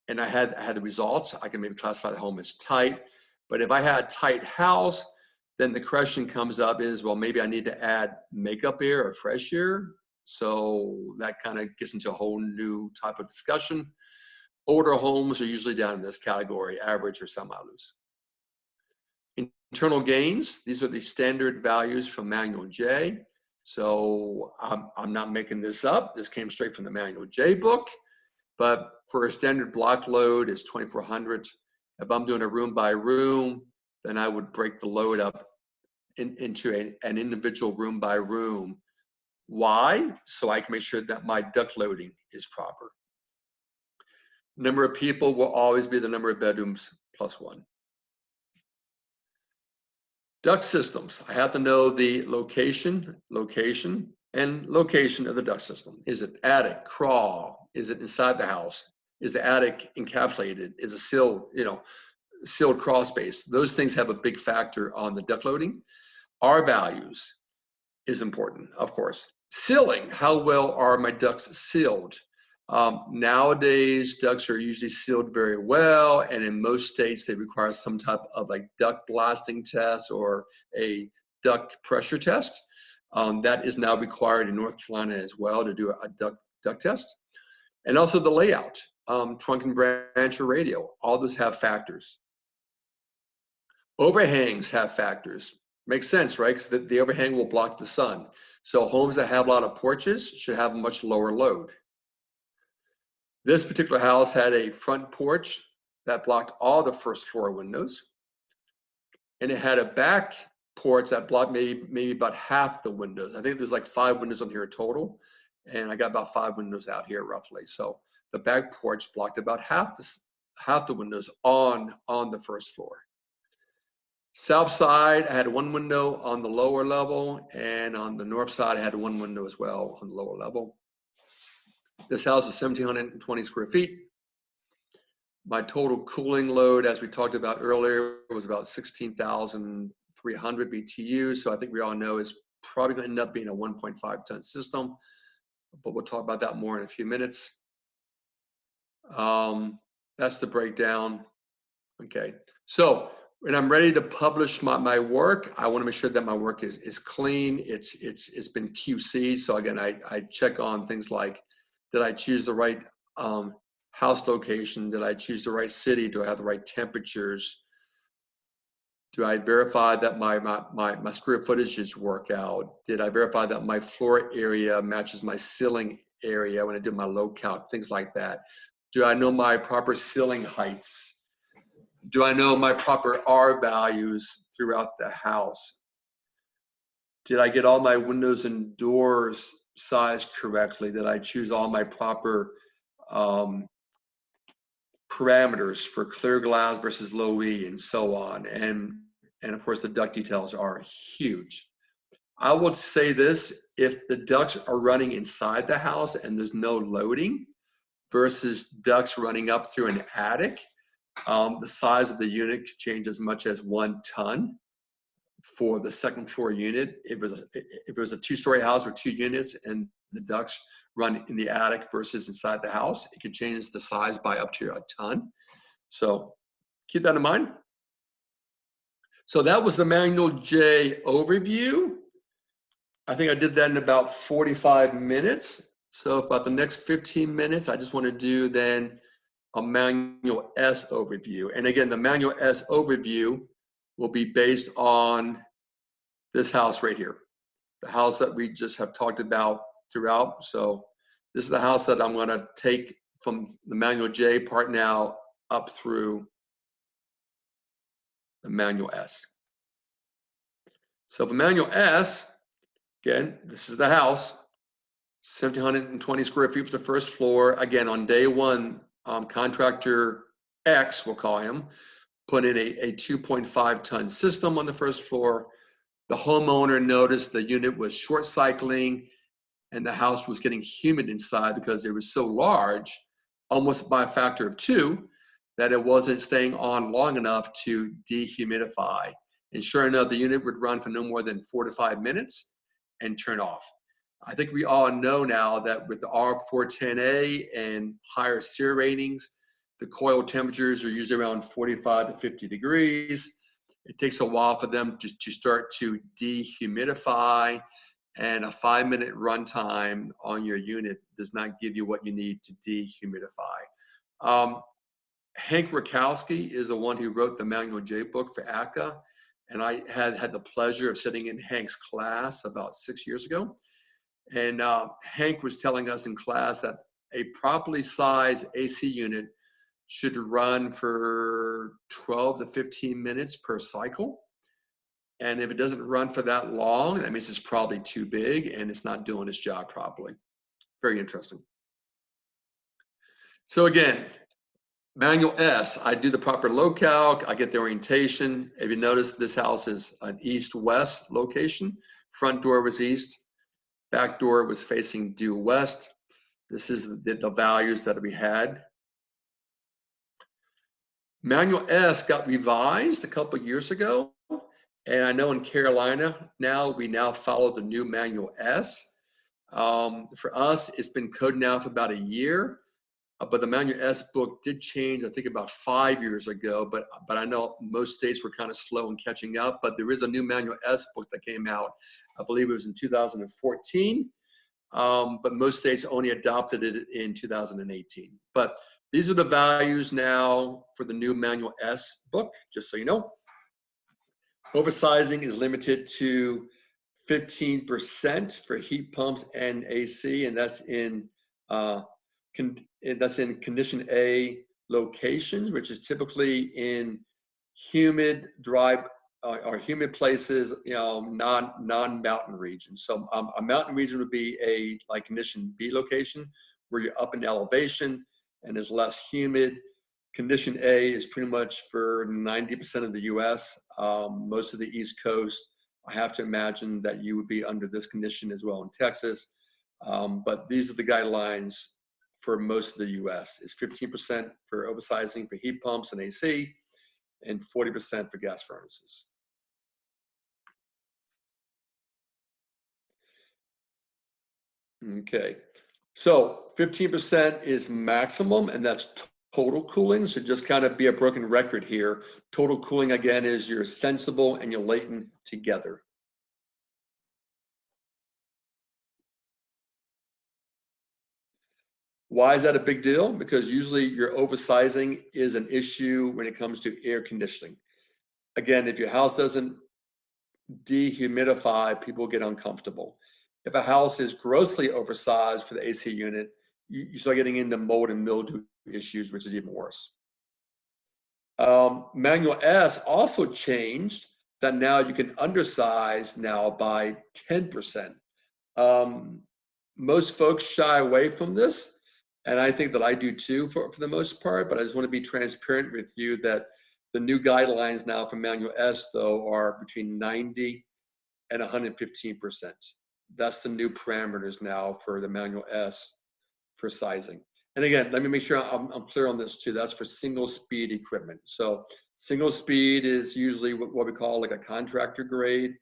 and I had the results, I can maybe classify the home as tight. But if I had a tight house, then the question comes up is, well, maybe I need to add makeup air or fresh air. So that kind of gets into a whole new type of discussion. Older homes are usually down in this category, average or semi-loose. Internal gains, these are the standard values from Manual J. So I'm not making this up. This came straight from the Manual J book. But for a standard block load is 2,400. If I'm doing a room by room, then I would break the load up into an individual room by room. Why? So I can make sure that my duct loading is proper. Number of people will always be the number of bedrooms plus 1. Duct systems, I have to know the location of the duct system. Is it attic, crawl? Is it inside the house? Is the attic encapsulated? Is it sealed, sealed crawl space? Those things have a big factor on the duct loading. R values is important, of course. Sealing, how well are my ducts sealed? Nowadays, ducts are usually sealed very well, and in most states, they require some type of like duct blasting test or a duct pressure test. That is now required in North Carolina as well to do a duct test. And also the layout, trunk and branch or radial, all those have factors. Overhangs have factors. Makes sense, right? Because the overhang will block the sun. So homes that have a lot of porches should have a much lower load. This particular house had a front porch that blocked all the first floor windows. And it had a back porch that blocked maybe about half the windows. I think there's like 5 windows on here total. And I got about 5 windows out here roughly. So the back porch blocked about half the windows on the first floor. South side, I had 1 window on the lower level, and on the north side, I had 1 window as well on the lower level. This house is 1,720 square feet. My total cooling load, as we talked about earlier, was about 16,300 BTUs. So I think we all know it's probably going to end up being a 1.5 ton system, but we'll talk about that more in a few minutes. That's the breakdown. Okay, so when I'm ready to publish my work, I want to make sure that my work is clean. It's been QC'd. So again, I check on things like, did I choose the right house location? Did I choose the right city? Do I have the right temperatures? Do I verify that my square footages work out? Did I verify that my floor area matches my ceiling area when I do my load count? Things like that. Do I know my proper ceiling heights? Do I know my proper R values throughout the house? Did I get all my windows and doors sized correctly? Did I choose all my proper parameters for clear glass versus low E and so on? And of course, the duct details are huge. I would say this, if the ducts are running inside the house and there's no loading versus ducts running up through an attic, the size of the unit could change as much as 1 ton for the second floor unit. If it was a 2-story house with 2 units and the ducts run in the attic versus inside the house, it could change the size by up to 1 ton. So keep that in mind. So that was the Manual J overview. I think I did that in about 45 minutes. So about the next 15 minutes, I just want to do then a Manual S overview. And again, the Manual S overview will be based on this house right here, the house that we just have talked about throughout. So this is the house that I'm going to take from the Manual J part now up through the Manual S. So for Manual S, again, this is the house, 1,720 square feet for the first floor. Again, on day one, contractor X, we'll call him, put in a 2.5 ton system on the first floor. The homeowner noticed the unit was short cycling and the house was getting humid inside because it was so large, almost by a factor of 2, that it wasn't staying on long enough to dehumidify. And sure enough, the unit would run for no more than 4 to 5 minutes and turn off. I think we all know now that with the R410A and higher SEER ratings, the coil temperatures are usually around 45 to 50 degrees. It takes a while for them to start to dehumidify, and a 5-minute runtime on your unit does not give you what you need to dehumidify. Hank Rakowski is the one who wrote the Manual J book for ACA, and I had the pleasure of sitting in Hank's class about 6 years ago. And Hank was telling us in class that a properly sized AC unit should run for 12 to 15 minutes per cycle. And if it doesn't run for that long, that means it's probably too big and it's not doing its job properly. Very interesting. So again, Manual S, I do the proper load calc, I get the orientation. If you notice, this house is an east-west location. Front door was east, back door was facing due west. This is the values that we had. Manual S got revised a couple of years ago, and I know in Carolina now, we now follow the new Manual S. For us, it's been coded now for about a year, but the Manual S book did change, I think about 5 years ago, but I know most states were kind of slow in catching up, but there is a new Manual S book that came out, I believe it was in 2014, but most states only adopted it in 2018. But these are the values now for the new Manual S book, just so you know. Oversizing is limited to 15% for heat pumps and AC, and that's in condition A locations, which is typically in humid, dry, or humid places, you know, non-mountain regions. So a mountain region would be a like condition B location, where you're up in elevation and is less humid. Condition A is pretty much for 90% of the US. Most of the East Coast, I have to imagine that you would be under this condition as well in Texas. But these are the guidelines for most of the US. It's 15% for oversizing for heat pumps and AC, and 40% for gas furnaces. Okay, so 15% is maximum, and that's Total cooling should just kind of be a broken record here. Total cooling, again, is your sensible and your latent together. Why is that a big deal? Because usually your oversizing is an issue when it comes to air conditioning. Again, if your house doesn't dehumidify, people get uncomfortable. If a house is grossly oversized for the AC unit, you start getting into mold and mildew issues, which is even worse. Manual S also changed that now you can undersize now by 10%. Most folks shy away from this, and I think that I do too for the most part, but I just want to be transparent with you that the new guidelines now for Manual S, though, are between 90 and 115%. That's the new parameters now for the Manual S for sizing. And again, let me make sure I'm clear on this too. That's for single speed equipment. So single speed is usually what we call like a contractor grade,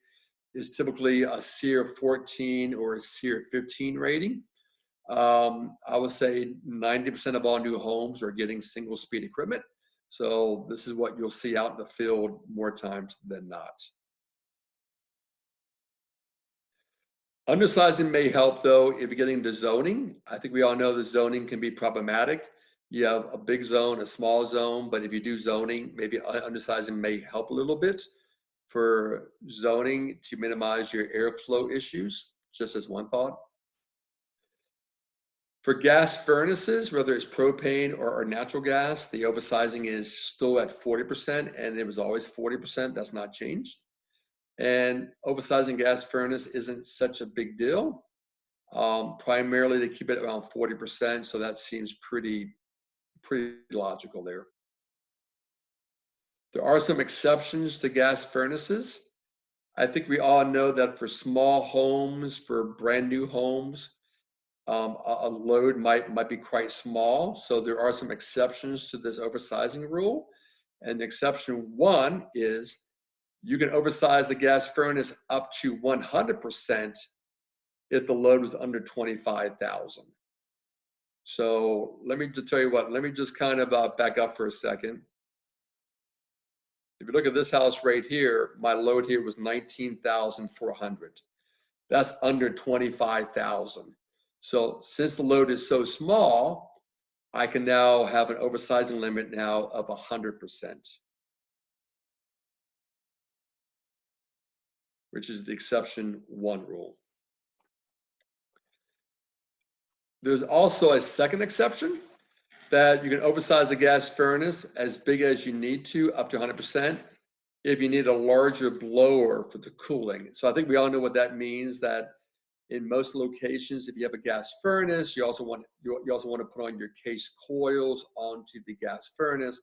is typically a SEER 14 or a SEER 15 rating. I would say 90% of all new homes are getting single speed equipment. So this is what you'll see out in the field more times than not. Undersizing may help though if you're getting into zoning. I think we all know the zoning can be problematic. You have a big zone, a small zone, but if you do zoning, maybe undersizing may help a little bit for zoning to minimize your airflow issues, just as one thought. For gas furnaces, whether it's propane or natural gas, the oversizing is still at 40%, and it was always 40%. That's not changed. And oversizing gas furnace isn't such a big deal. Primarily, they keep it around 40%, so that seems pretty logical there. There are some exceptions to gas furnaces. I think we all know that for small homes, for brand new homes, a load might be quite small. So there are some exceptions to this oversizing rule. And exception one is you can oversize the gas furnace up to 100% if the load was under 25,000. So let me just tell you what, let me just kind of back up for a second. If you look at this house right here, my load here was 19,400. That's under 25,000. So since the load is so small, I can now have an oversizing limit now of 100%, which is the exception one rule. There's also a second exception that you can oversize the gas furnace as big as you need to, up to 100%, if you need a larger blower for the cooling. So I think we all know what that means, that in most locations, if you have a gas furnace, you also want to put on your case coils onto the gas furnace.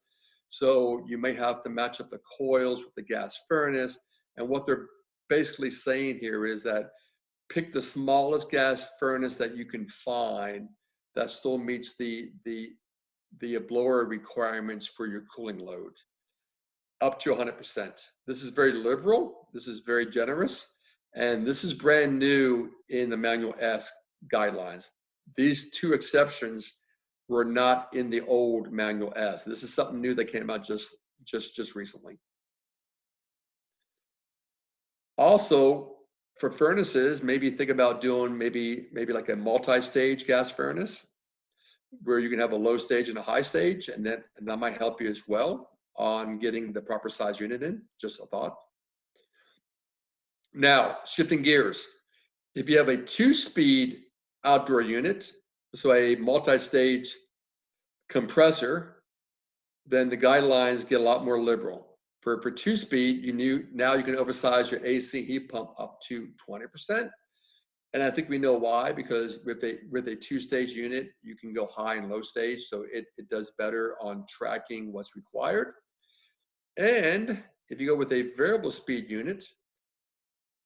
So you may have to match up the coils with the gas furnace. And what they're basically saying here is that pick the smallest gas furnace that you can find that still meets the blower requirements for your cooling load, up to 100%. This is very liberal. This is very generous. And this is brand new in the Manual S guidelines. These two exceptions were not in the old Manual S. This is something new that came out just recently. Also, for furnaces, maybe think about doing maybe like a multi-stage gas furnace where you can have a low stage and a high stage, and that might help you as well on getting the proper size unit in, just a thought. Now, shifting gears, if you have a 2-speed outdoor unit, so a multi-stage compressor, then the guidelines get a lot more liberal. For 2-speed, now you can oversize your AC heat pump up to 20%. And I think we know why, because with a 2-stage unit, you can go high and low stage, so it does better on tracking what's required. And if you go with a variable speed unit,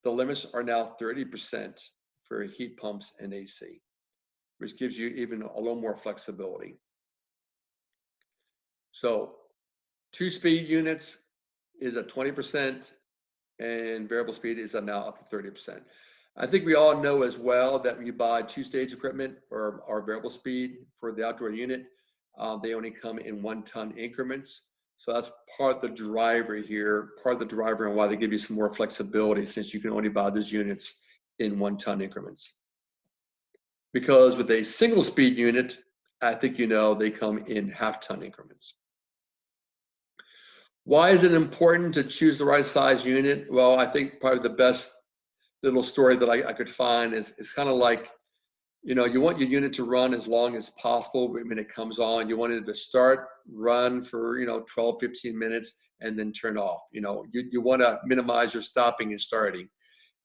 the limits are now 30% for heat pumps and AC, which gives you even a little more flexibility. So 2-speed units is at 20%, and variable speed is now up to 30%. I think we all know as well that when you buy 2-stage equipment or variable speed for the outdoor unit, They only come in 1 ton increments. So that's part of the driver here, and why they give you some more flexibility, since you can only buy those units in 1 ton increments. Because with a single speed unit, I think you know, they come in 1/2 ton increments. Why is it important to choose the right size unit? Well, I think probably the best little story that I could find is it's kind of like, you know, you want your unit to run as long as possible when it comes on. You want it to start, run for, 12, 15 minutes, and then turn off. You want to minimize your stopping and starting.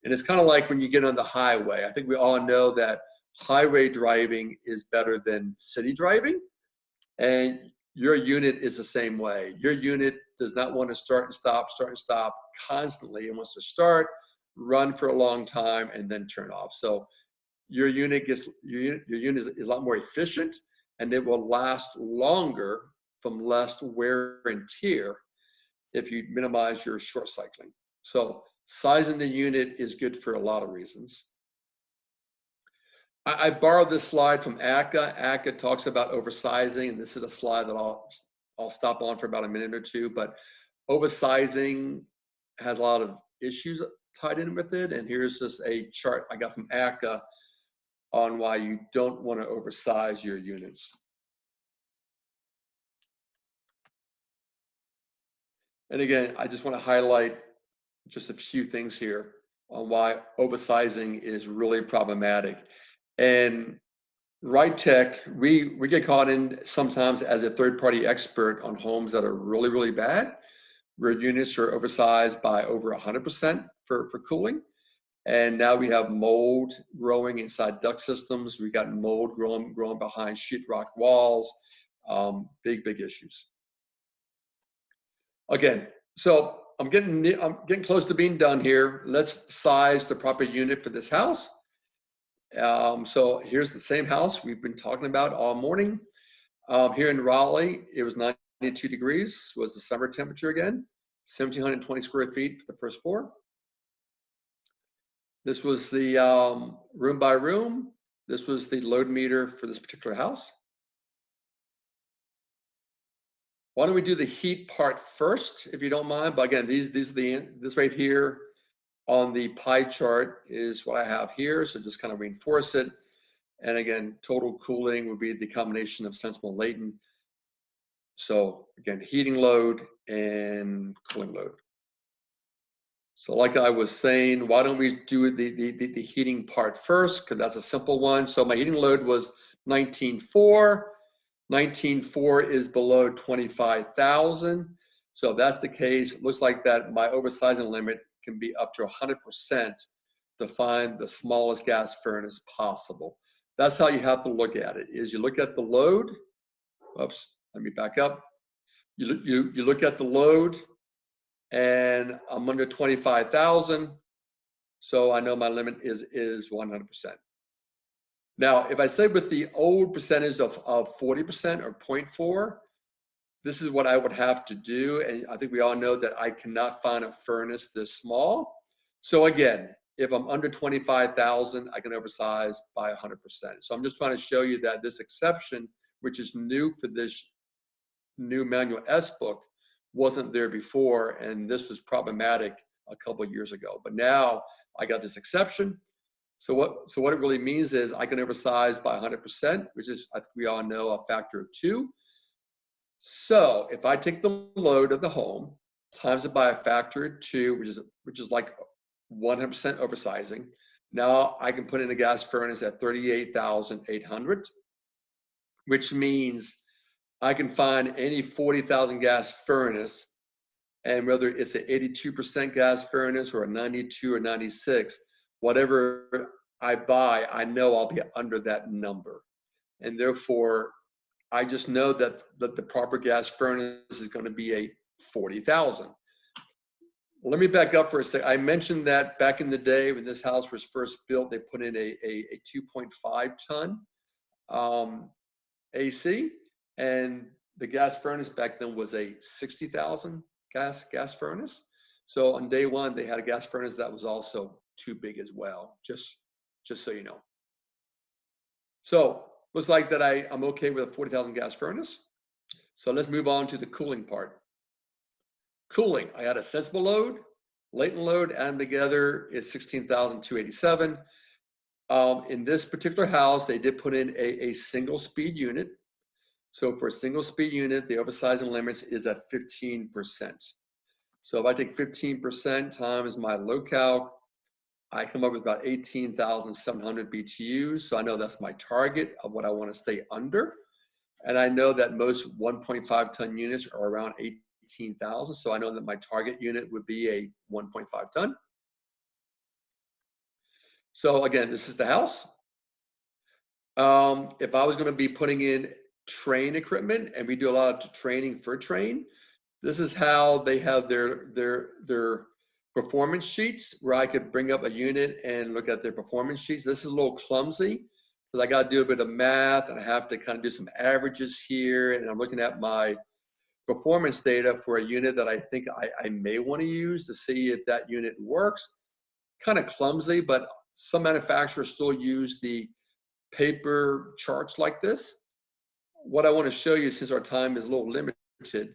And it's kind of like when you get on the highway. I think we all know that highway driving is better than city driving. And your unit is the same way. Your unit does not want to start and stop constantly. It wants to start, run for a long time, and then turn off. So your unit is a lot more efficient, and it will last longer from less wear and tear if you minimize your short cycling. So sizing the unit is good for a lot of reasons. I borrowed this slide from ACA. ACA talks about oversizing, and this is a slide that I'll stop on for about a minute or two, but oversizing has a lot of issues tied in with it, and here's just a chart I got from ACA on why you don't want to oversize your units. And again, I just want to highlight just a few things here on why oversizing is really problematic. And Right Tech, we get caught in sometimes as a third-party expert on homes that are really, really bad, where units are oversized by over 100% for cooling. And now we have mold growing inside duct systems. We got mold growing behind sheetrock walls. Big issues. Again, so I'm getting close to being done here. Let's size the proper unit for this house. So here's the same house we've been talking about all morning. Here in Raleigh, it was 92 degrees, was the summer temperature again, 1,720 square feet for the first floor. This was the room by room. This was the load meter for this particular house. Why don't we do the heat part first, if you don't mind? But again, this right here on the pie chart is what I have here. So just kind of reinforce it. And again, total cooling would be the combination of sensible and latent. So again, heating load and cooling load. So like I was saying, why don't we do the heating part first? Because that's a simple one. So my heating load was 19.4. 19.4 is below 25,000. So if that's the case, it looks like that my oversizing limit can be up to 100% to find the smallest gas furnace possible. That's how you have to look at it, is you look at the load. Oops, let me back up. You look at the load, and I'm under 25,000. So I know my limit is 100%. Now, if I say with the old percentage of 40% or 0.4, this is what I would have to do. And I think we all know that I cannot find a furnace this small. So again, if I'm under 25,000, I can oversize by 100%. So I'm just trying to show you that this exception, which is new for this new manual S book, wasn't there before. And this was problematic a couple of years ago. But now I got this exception. So what it really means is I can oversize by 100%, which is, I think we all know, a factor of 2. So if I take the load of the home, times it by a factor of 2, which is like 100% oversizing, now I can put in a gas furnace at 38,800, which means I can find any 40,000 gas furnace, and whether it's an 82% gas furnace or a 92 or 96, whatever I buy, I know I'll be under that number. And therefore, I just know that the proper gas furnace is going to be a 40,000. Let me back up for a second. I mentioned that back in the day when this house was first built, they put in a 2.5 ton AC, and the gas furnace back then was a 60,000 gas furnace. So on day one, they had a gas furnace that was also too big as well, just so you know. So Looks like that I'm okay with a 40,000 gas furnace. So let's move on to the cooling part. Cooling, I had a sensible load, latent load, add them together is 16,287. In this particular house, they did put in a single speed unit. So for a single speed unit, the oversizing limits is at 15%. So if I take 15% times my load calc, I come up with about 18,700 BTUs. So I know that's my target of what I want to stay under. And I know that most 1.5 ton units are around 18,000. So I know that my target unit would be a 1.5 ton. So again, this is the house. If I was going to be putting in train equipment, and we do a lot of training for train, this is how they have their performance sheets, where I could bring up a unit and look at their performance sheets. This is a little clumsy because I got to do a bit of math and I have to kind of do some averages here. And I'm looking at my performance data for a unit that I think I may want to use to see if that unit works. Kind of clumsy, but some manufacturers still use the paper charts like this. What I want to show you, since our time is a little limited,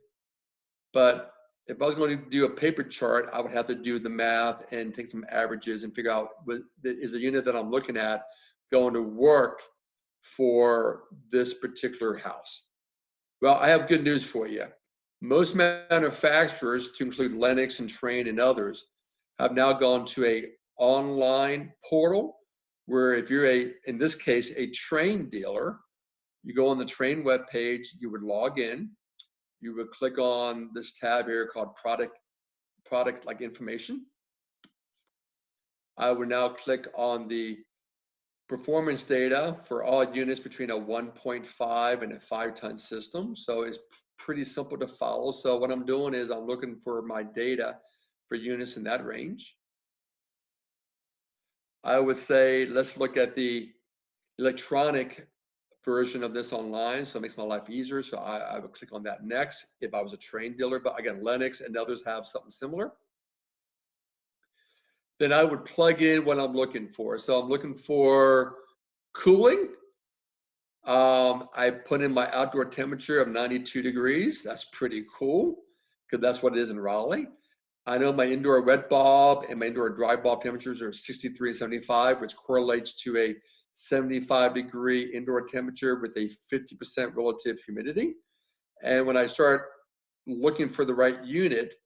but if I was going to do a paper chart, I would have to do the math and take some averages and figure out, is the unit that I'm looking at going to work for this particular house? Well, I have good news for you. Most manufacturers, to include Lennox and Trane and others, have now gone to a online portal where if you're in this case, a Trane dealer, you go on the Trane webpage, you would log in, you would click on this tab here called product like information. I would now click on the performance data for all units between a 1.5 and a 5 ton system. So it's pretty simple to follow. So what I'm doing is I'm looking for my data for units in that range. I would say, let's look at the electronic version of this online, so it makes my life easier. So I would click on that next if I was a Trane dealer, but again, Lennox and others have something similar. Then I would plug in what I'm looking for. So I'm looking for cooling. I put in my outdoor temperature of 92 degrees. That's pretty cool because that's what it is in Raleigh. I know my indoor wet bulb and my indoor dry bulb temperatures are 63 and 75, which correlates to a 75-degree indoor temperature with a 50% relative humidity. And when I start looking for the right unit,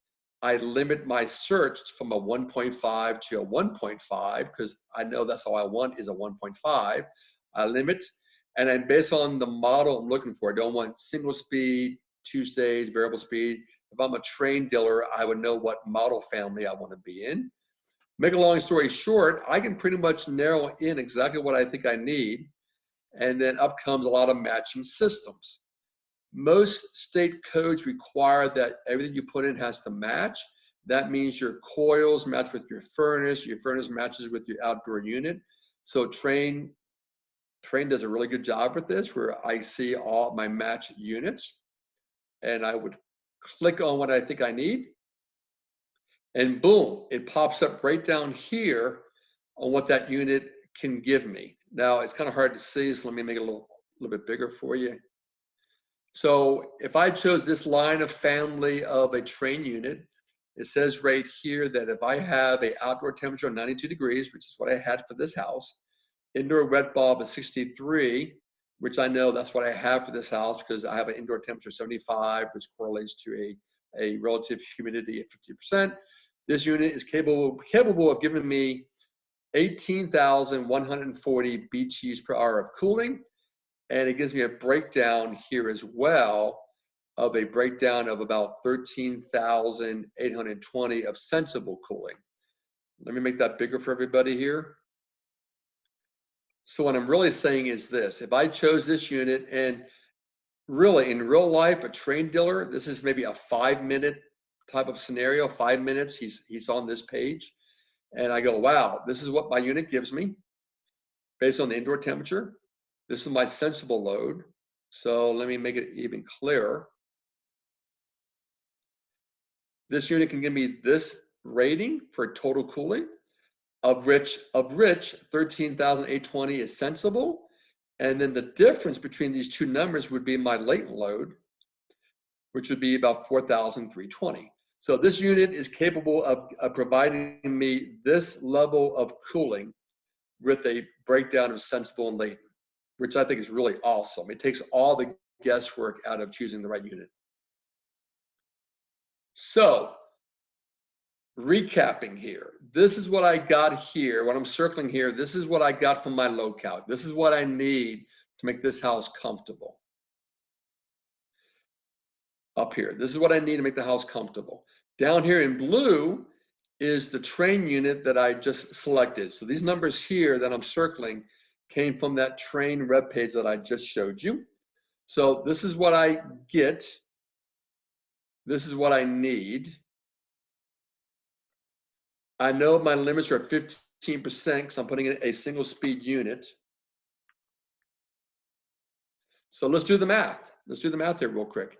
I limit my search from a 1.5 to a 1.5 because I know that's all I want is a 1.5. I limit, and then based on the model I'm looking for, I don't want single speed, 2-stage, variable speed. If I'm a Trane dealer, I would know what model family I want to be in. Make a long story short, I can pretty much narrow in exactly what I think I need, and then up comes a lot of matching systems. Most state codes require that everything you put in has to match. That means your coils match with your furnace matches with your outdoor unit. So Trane does a really good job with this, where I see all my match units, and I would click on what I think I need, and boom, it pops up right down here on what that unit can give me. Now it's kind of hard to see, so let me make it a little bit bigger for you. So if I chose this line of family of a Trane unit, it says right here that if I have an outdoor temperature of 92 degrees, which is what I had for this house, indoor wet bulb is 63, which I know that's what I have for this house because I have an indoor temperature of 75, which correlates to a relative humidity of 50%. This unit is capable of giving me 18,140 BTUs per hour of cooling. And it gives me a breakdown here as well of a breakdown of about 13,820 of sensible cooling. Let me make that bigger for everybody here. So what I'm really saying is this: if I chose this unit, and really in real life, a Trane dealer, this is maybe a 5-minute type of scenario, 5 minutes, he's on this page. And I go, wow, this is what my unit gives me based on the indoor temperature. This is my sensible load. So let me make it even clearer. This unit can give me this rating for total cooling, of which 13,820 is sensible, And then the difference between these two numbers would be my latent load, which would be about 4,320. So this unit is capable of providing me this level of cooling with a breakdown of sensible and latent, which I think is really awesome. It takes all the guesswork out of choosing the right unit. So recapping here, this is what I got here, what I'm circling here, this is what I got from my load count. This is what I need to make this house comfortable. Up here, this is what I need to make the house comfortable. Down here in blue is the train unit that I just selected. So these numbers here that I'm circling came from that train web page that I just showed you. So this is what I get. This is what I need. I know my limits are at 15% because I'm putting in a single speed unit. So let's do the math. Let's do the math here real quick.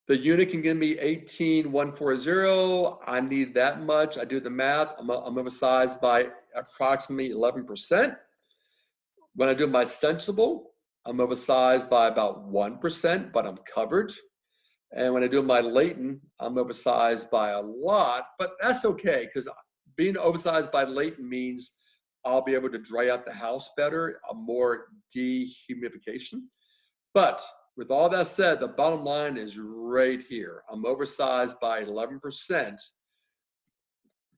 The unit can give me 18,140. I need that much. I do the math. I'm oversized by approximately 11%. When I do my sensible, I'm oversized by about 1%, but I'm covered. And when I do my latent, I'm oversized by a lot, but that's okay because being oversized by latent means I'll be able to dry out the house better, a more dehumidification. But with all that said, the bottom line is right here. I'm oversized by 11%,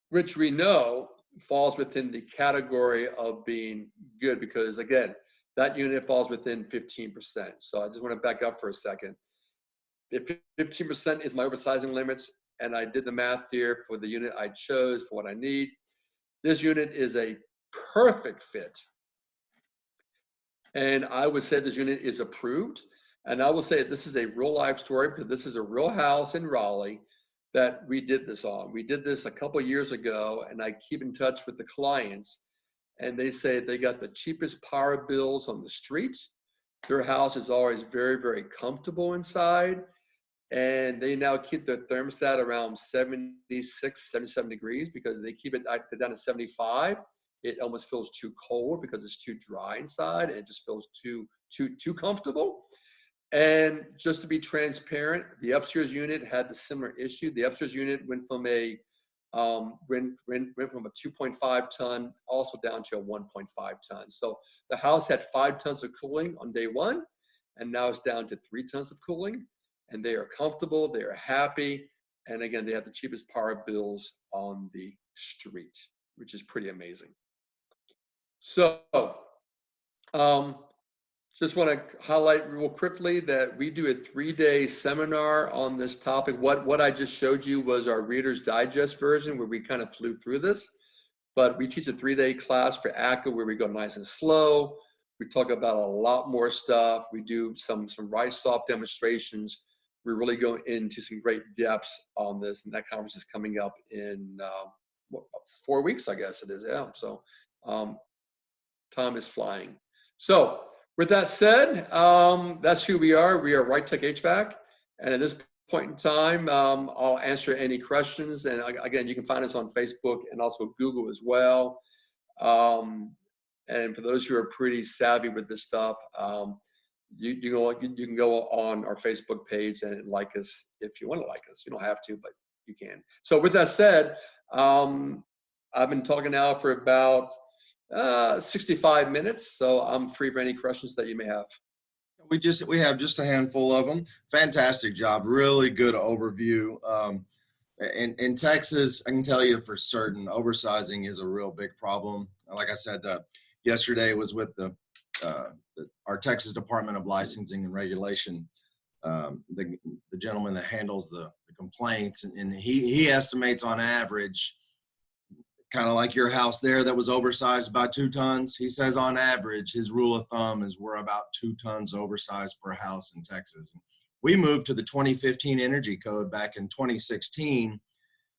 which we know falls within the category of being good because, again, that unit falls within 15%. So I just want to back up for a second. If 15% is my oversizing limits, and I did the math here for the unit I chose for what I need, this unit is a perfect fit. And I would say this unit is approved. And I will say this is a real life story because this is a real house in Raleigh that we did this on. We did this a couple of years ago, and I keep in touch with the clients, and they say they got the cheapest power bills on the street. Their house is always very, very comfortable inside, and they now keep their thermostat around 76, 77 degrees because they keep it down to 75. It almost feels too cold because it's too dry inside, and it just feels too comfortable. And just to be transparent, the upstairs unit had the similar issue. The upstairs unit went from a 2.5 ton also down to a 1.5 ton. So the house had 5 tons of cooling on day one, and now it's down to 3 tons of cooling. And they are comfortable, they are happy, and again, they have the cheapest power bills on the street, which is pretty amazing. So, just want to highlight real quickly that we do a 3-day seminar on this topic. What I just showed you was our Reader's Digest version where we kind of flew through this, but we teach a 3-day class for ACCA where we go nice and slow. We talk about a lot more stuff. We do some RISE-off demonstrations. We really go into some great depths on this, and that conference is coming up in 4 weeks, I guess it is. Yeah, so time is flying. So with that said, that's who we are. We are Right Tech HVAC, and at this point in time, I'll answer any questions. And again, you can find us on Facebook and also Google as well. And for those who are pretty savvy with this stuff, you can go on our Facebook page and like us if you want to like us. You don't have to, but you can. So with that said, I've been talking now for about 65 minutes, so I'm free for any questions that you may have. We have just a handful of them. Fantastic job, really good overview. In Texas, I can tell you for certain, oversizing is a real big problem. Like I said, yesterday was with our Texas Department of Licensing and Regulation, the gentleman that handles the complaints, and he estimates on average, kind of like your house there that was oversized by 2 tons. He says on average, his rule of thumb is we're about 2 tons oversized per house in Texas. We moved to the 2015 Energy Code back in 2016.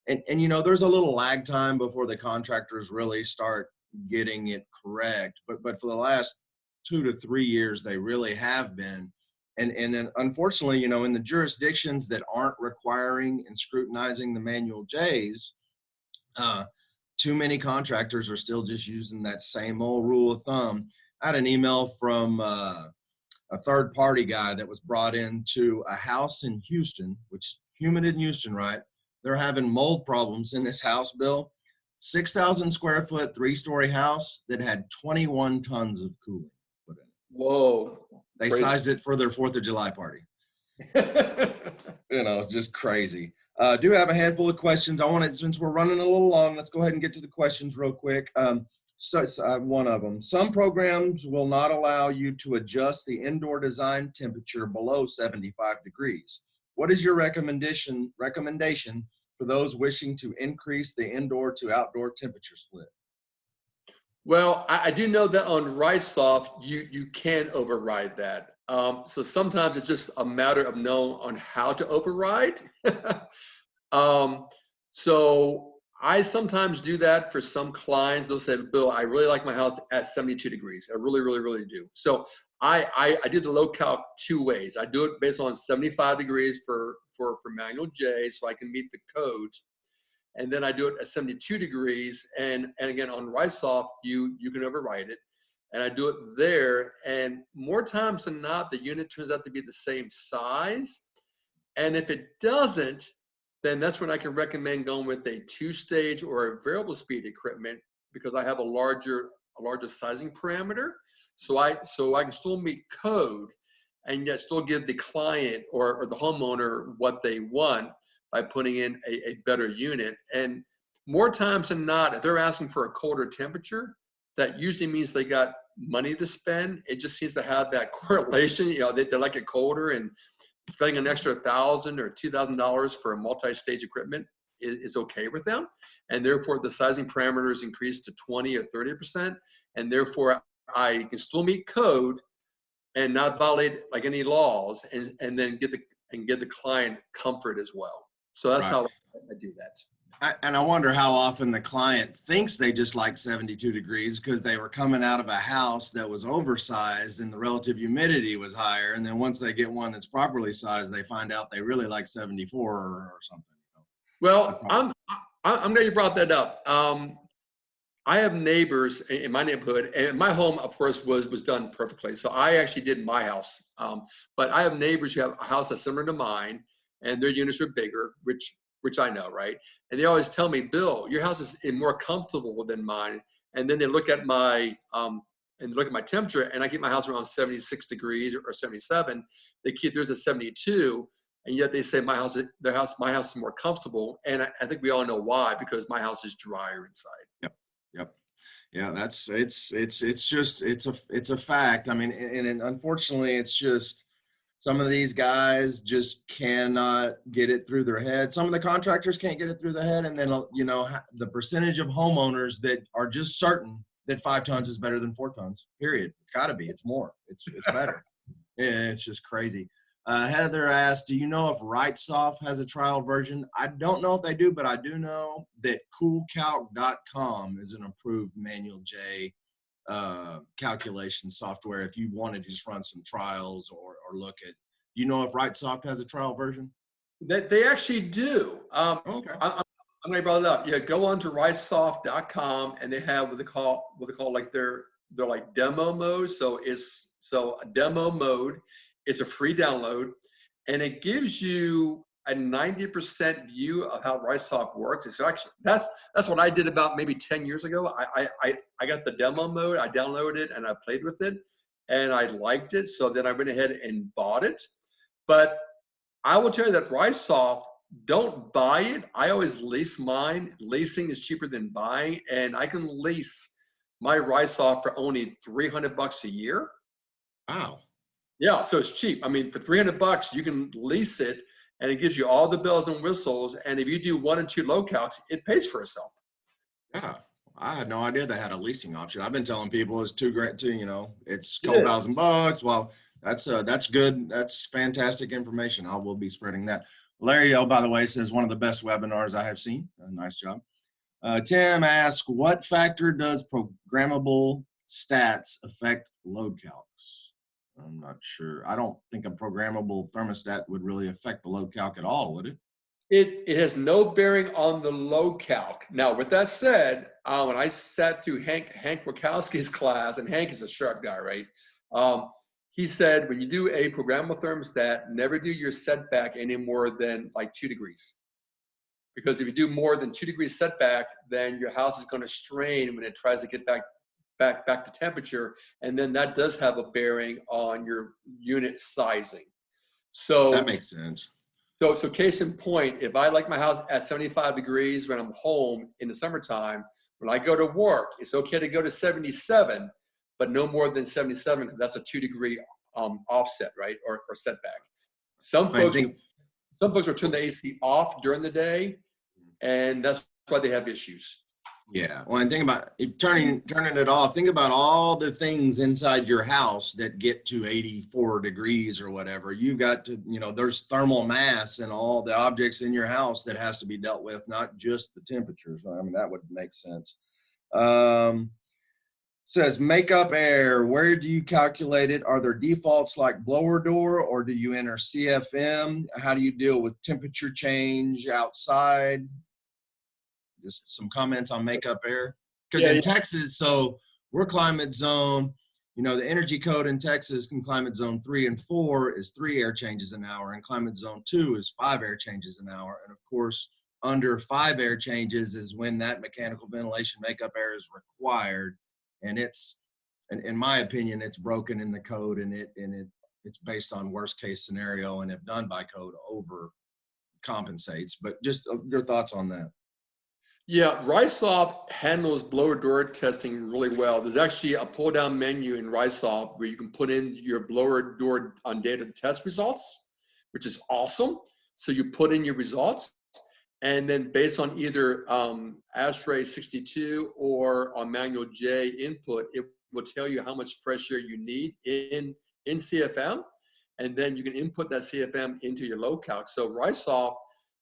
And you know, there's a little lag time before the contractors really start getting it correct. But for the last 2 to 3 years, they really have been. And then unfortunately, you know, in the jurisdictions that aren't requiring and scrutinizing the manual J's, too many contractors are still just using that same old rule of thumb. I had an email from a third party guy that was brought into a house in Houston, which is humid in Houston, right? They're having mold problems in this house, Bill. 6,000 square foot, 3-story house that had 21 tons of cooling put in it. Whoa. They Crazy. sized it for their 4th of July party. It's just crazy. Do have a handful of questions. I want to, since we're running a little long, let's go ahead and get to the questions real quick. So one of them, some programs will not allow you to adjust the indoor design temperature below 75 degrees. What is your recommendation for those wishing to increase the indoor to outdoor temperature split? Well, I do know that on RiceSoft, you can override that. So sometimes it's just a matter of knowing on how to override. So I sometimes do that for some clients. They'll say, Bill, I really like my house at 72 degrees. I really, really, really do. So I do the low calc 2 ways. I do it based on 75 degrees for manual J, so I can meet the codes. And then I do it at 72 degrees. And again, on RiceSoft, you can override it. And I do it there. And more times than not, the unit turns out to be the same size. And if it doesn't, then that's when I can recommend going with a 2-stage or a variable speed equipment, because I have a larger sizing parameter. So I can still meet code and yet still give the client or the homeowner what they want by putting in a better unit. And more times than not, if they're asking for a colder temperature, that usually means they got money to spend. It just seems to have that correlation. They like it colder, and spending an extra $1,000 or $2,000 for a multi-stage equipment is okay with them. And therefore the sizing parameters increase to 20 or 30%. And therefore I can still meet code and not violate like any laws, and then get the client comfort as well. So that's how I do that. And I wonder how often the client thinks they just like 72 degrees because they were coming out of a house that was oversized and the relative humidity was higher. And then once they get one that's properly sized, they find out they really like 74 or something. Well, I'm glad you brought that up. I have neighbors in my neighborhood, and my home, of course, was done perfectly. So I actually did my house. But I have neighbors who have a house that's similar to mine, and their units are bigger, which I know, right? And they always tell me, Bill, your house is more comfortable than mine. And then they look at my temperature, and I keep my house around 76 degrees or 77. They keep theirs at 72. And yet they say my house is more comfortable. And I think we all know why, because my house is drier inside. Yep. Yeah, it's a fact. I mean, and unfortunately, it's just some of these guys just cannot get it through their head. Some of the contractors can't get it through their head, and then the percentage of homeowners that are just certain that 5 tons is better than 4 tons. Period. It's got to be. It's more. It's better. Yeah, it's just crazy. Heather asked, do you know if RightSoft has a trial version? I don't know if they do, but I do know that coolcalc.com is an approved manual J calculation software if you wanted to just run some trials or look at. Do you know if RightSoft has a trial version? They actually do. Okay. I'm going to bring it up. Yeah, go on to ricesoft.com, and they have what they call like their like demo mode. So a demo mode is a free download, and it gives you a 90% view of how RiceSoft works. It's actually that's what I did about maybe 10 years ago. I got the demo mode, I downloaded it, and I played with it, and I liked it. So then I went ahead and bought it. But I will tell you that RiceSoft, don't buy it. I always lease mine. Leasing is cheaper than buying, and I can lease my RiceSoft for only $300 a year. Wow. Yeah, so it's cheap. I mean, for $300, you can lease it, and it gives you all the bells and whistles. And if you do 1 and 2 low calcs, it pays for itself. Yeah, I had no idea they had a leasing option. I've been telling people it's $2,000 it's a couple $1,000. Well, that's good. That's fantastic information. I will be spreading that. Larry, by the way, says one of the best webinars I have seen. Nice job. Tim asks, what factor does programmable stats affect load calcs? I'm not sure. I don't think a programmable thermostat would really affect the load calc at all, would it? It has no bearing on the load calc. Now, with that said, when I sat through Hank Wachowski's class, and Hank is a sharp guy, right? He said, when you do a programmable thermostat, never do your setback any more than like 2 degrees. Because if you do more than 2 degrees setback, then your house is going to strain when it tries to get back to temperature, and then that does have a bearing on your unit sizing. So That makes sense. So case in point, if I like my house at 75 degrees when I'm home in the summertime, when I go to work, it's okay to go to 77, but no more than 77, because that's a 2-degree offset, right, or setback. Some I folks think, will turn the AC off during the day, and that's why they have issues. yeah. Well, and think about it, turning it off. Think about all the things inside your house that get to 84 degrees or whatever. You've got to, there's thermal mass and all the objects in your house that has to be dealt with, not just the temperatures. I mean, that would make sense. Says makeup air. Where do you calculate it? Are there defaults like blower door, or do you enter CFM? How do you deal with temperature change outside? Just some comments on makeup air. Because in Texas, so we're climate zone, the energy code in Texas in climate zone 3 and 4 is 3 air changes an hour, and climate zone 2 is 5 air changes an hour. And of course, under 5 air changes is when that mechanical ventilation makeup air is required. And it's, in my opinion, it's broken in the code, and it's based on worst case scenario, and if done by code, over compensates. But just your thoughts on that. Yeah, RiceSoft handles blower door testing really well. There's actually a pull down menu in RiceSoft where you can put in your blower door on data test results, which is awesome. So you put in your results, and then based on either ASHRAE 62 or on manual J input, it will tell you how much fresh air you need in CFM, and then you can input that CFM into your load calc. So RiceSoft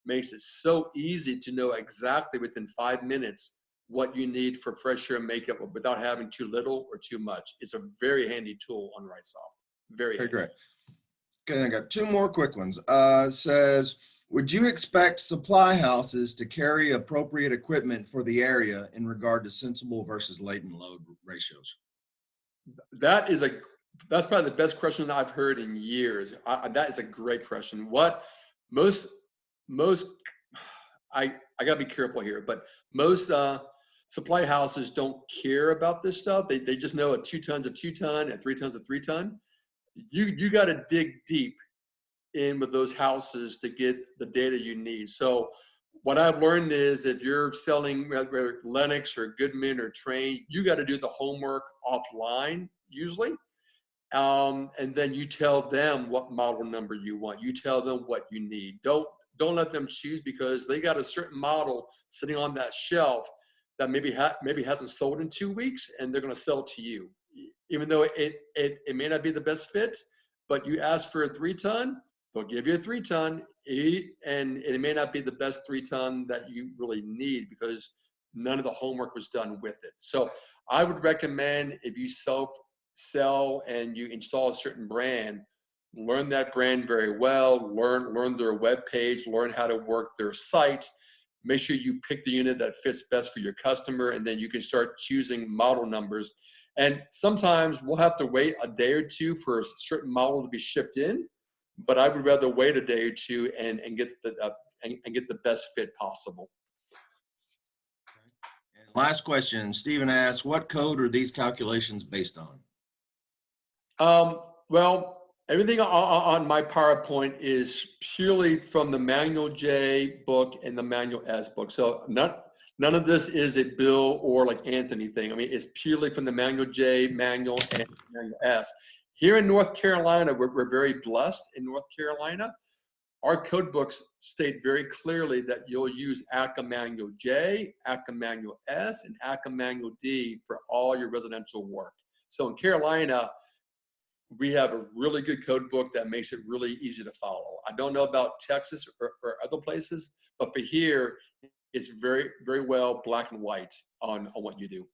makes it so easy to know exactly within 5 minutes what you need for fresh air makeup without having too little or too much. It's a very handy tool on RiceSoft. Very handy. Great. Okay, I got 2 more quick ones. Says, would you expect supply houses to carry appropriate equipment for the area in regard to sensible versus latent load ratios? That's probably the best question that I've heard in years. That is a great question. What most I gotta be careful here, but most supply houses don't care about this stuff. They just know a 2 tons a 2 ton and 3 tons a 3 ton. You got to dig deep in with those houses to get the data you need. So what I've learned is if you're selling whether Lennox or Goodman or Trane, you got to do the homework offline usually. And then you tell them what model number you want. You tell them what you need. Don't let them choose, because they got a certain model sitting on that shelf that maybe hasn't sold in 2 weeks, and they're going to sell to you, even though it may not be the best fit. But you ask for a 3 ton, they'll give you a 3 ton, and it may not be the best 3 ton that you really need, because none of the homework was done with it. So I would recommend, if you sell and you install a certain brand, learn that brand very well, learn their web page, learn how to work their site, make sure you pick the unit that fits best for your customer, and then you can start choosing model numbers. And sometimes we'll have to wait a day or 2 for a certain model to be shipped in, but I would rather wait a day or 2 and get the best fit possible. And last question, Stephen asks, what code are these calculations based on? Well, everything on my PowerPoint is purely from the Manual J book and the Manual S book. So none of this is a Bill or like Anthony thing. I mean, it's purely from the Manual J, Manual, and Manual S. Here in North Carolina, we're very blessed in North Carolina. Our code books state very clearly that you'll use ACA Manual J, ACA Manual S, and ACA Manual D for all your residential work. So in Carolina, we have a really good code book that makes it really easy to follow. I don't know about Texas or other places, but for here, it's very, very well black and white on what you do.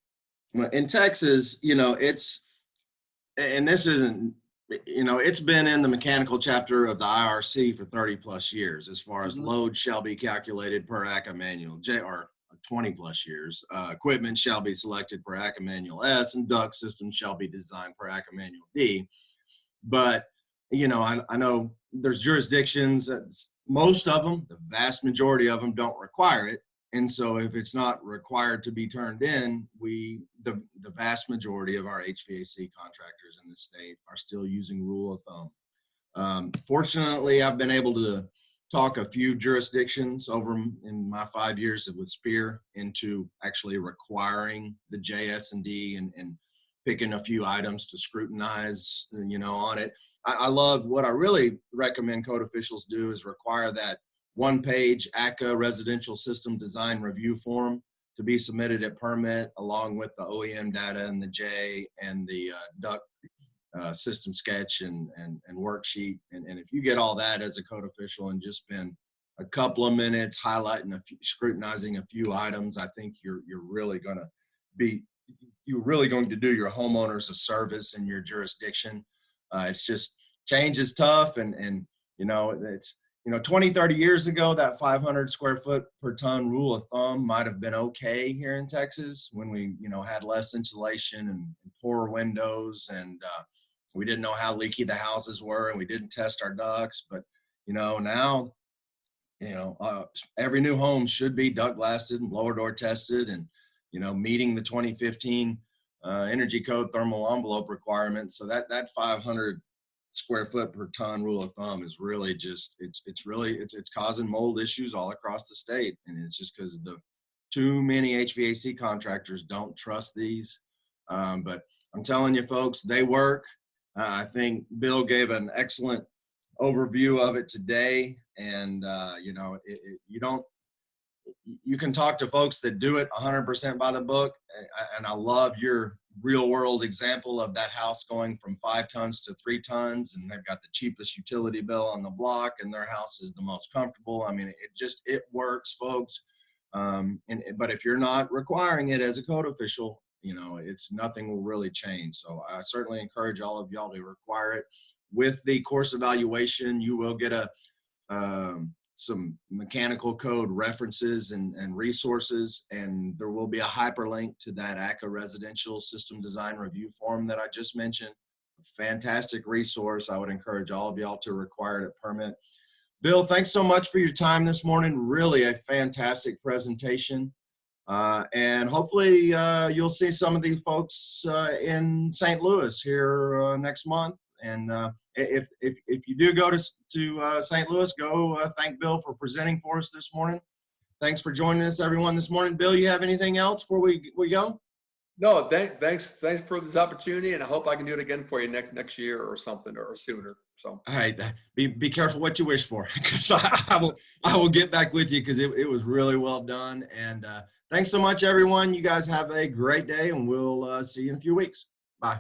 Well, in Texas, it's, and this isn't you know, it's been in the mechanical chapter of the IRC for 30 plus years, as far as Mhm. load shall be calculated per ACA manual J, or 20 plus years. Equipment shall be selected per ACA manual S, and duct systems shall be designed per ACA manual D. But, you know, I know there's jurisdictions that most of them, the vast majority of them, don't require it. And so if it's not required to be turned in, the vast majority of our HVAC contractors in the state are still using rule of thumb. Fortunately, I've been able to talk a few jurisdictions over in my 5 years with Spear into actually requiring the JS&D and picking a few items to scrutinize, you know, on it. I love what I really recommend code officials do is require that one-page ACA residential system design review form to be submitted at permit, along with the OEM data and the J and the duct system sketch and worksheet. And if you get all that as a code official and just spend a couple of minutes highlighting scrutinizing a few items, I think you're really going to be, you're really going to do your homeowners a service in your jurisdiction. It's just, change is tough. And, you know, it's, you know, 20, 30 years ago, that 500 square foot per ton rule of thumb might have been okay here in Texas when we, you know, had less insulation and poorer windows, and we didn't know how leaky the houses were, and we didn't test our ducts. But, you know, now, you know, every new home should be duct blasted and lower door tested, and, you know, meeting the 2015 Energy Code thermal envelope requirements. So that 500 square foot per ton rule of thumb is really just, it's causing mold issues all across the state. And it's just because the too many HVAC contractors don't trust these. But I'm telling you folks, they work. I think Bill gave an excellent overview of it today. And you know, you can talk to folks that do it 100% by the book. And I love your real world example of that house going from 5 tons to 3 tons, and they've got the cheapest utility bill on the block, and their house is the most comfortable. I mean, it works, folks. But if you're not requiring it as a code official, you know, nothing will really change. So I certainly encourage all of y'all to require it. With the course evaluation, you will get some mechanical code references and resources, and there will be a hyperlink to that ACA residential system design review form that I just mentioned. A fantastic resource. I would encourage all of y'all to require it at permit. Bill, thanks so much for your time this morning. Really a fantastic presentation. And hopefully you'll see some of the folks in St. Louis here next month. And if you do go to St. Louis, go thank Bill for presenting for us this morning. Thanks for joining us, everyone, this morning. Bill, you have anything else before we go? No, thanks for this opportunity, and I hope I can do it again for you next year or something, or sooner. So, all right, be careful what you wish for, because I will get back with you, because it was really well done. And thanks so much, everyone. You guys have a great day, and we'll see you in a few weeks. Bye.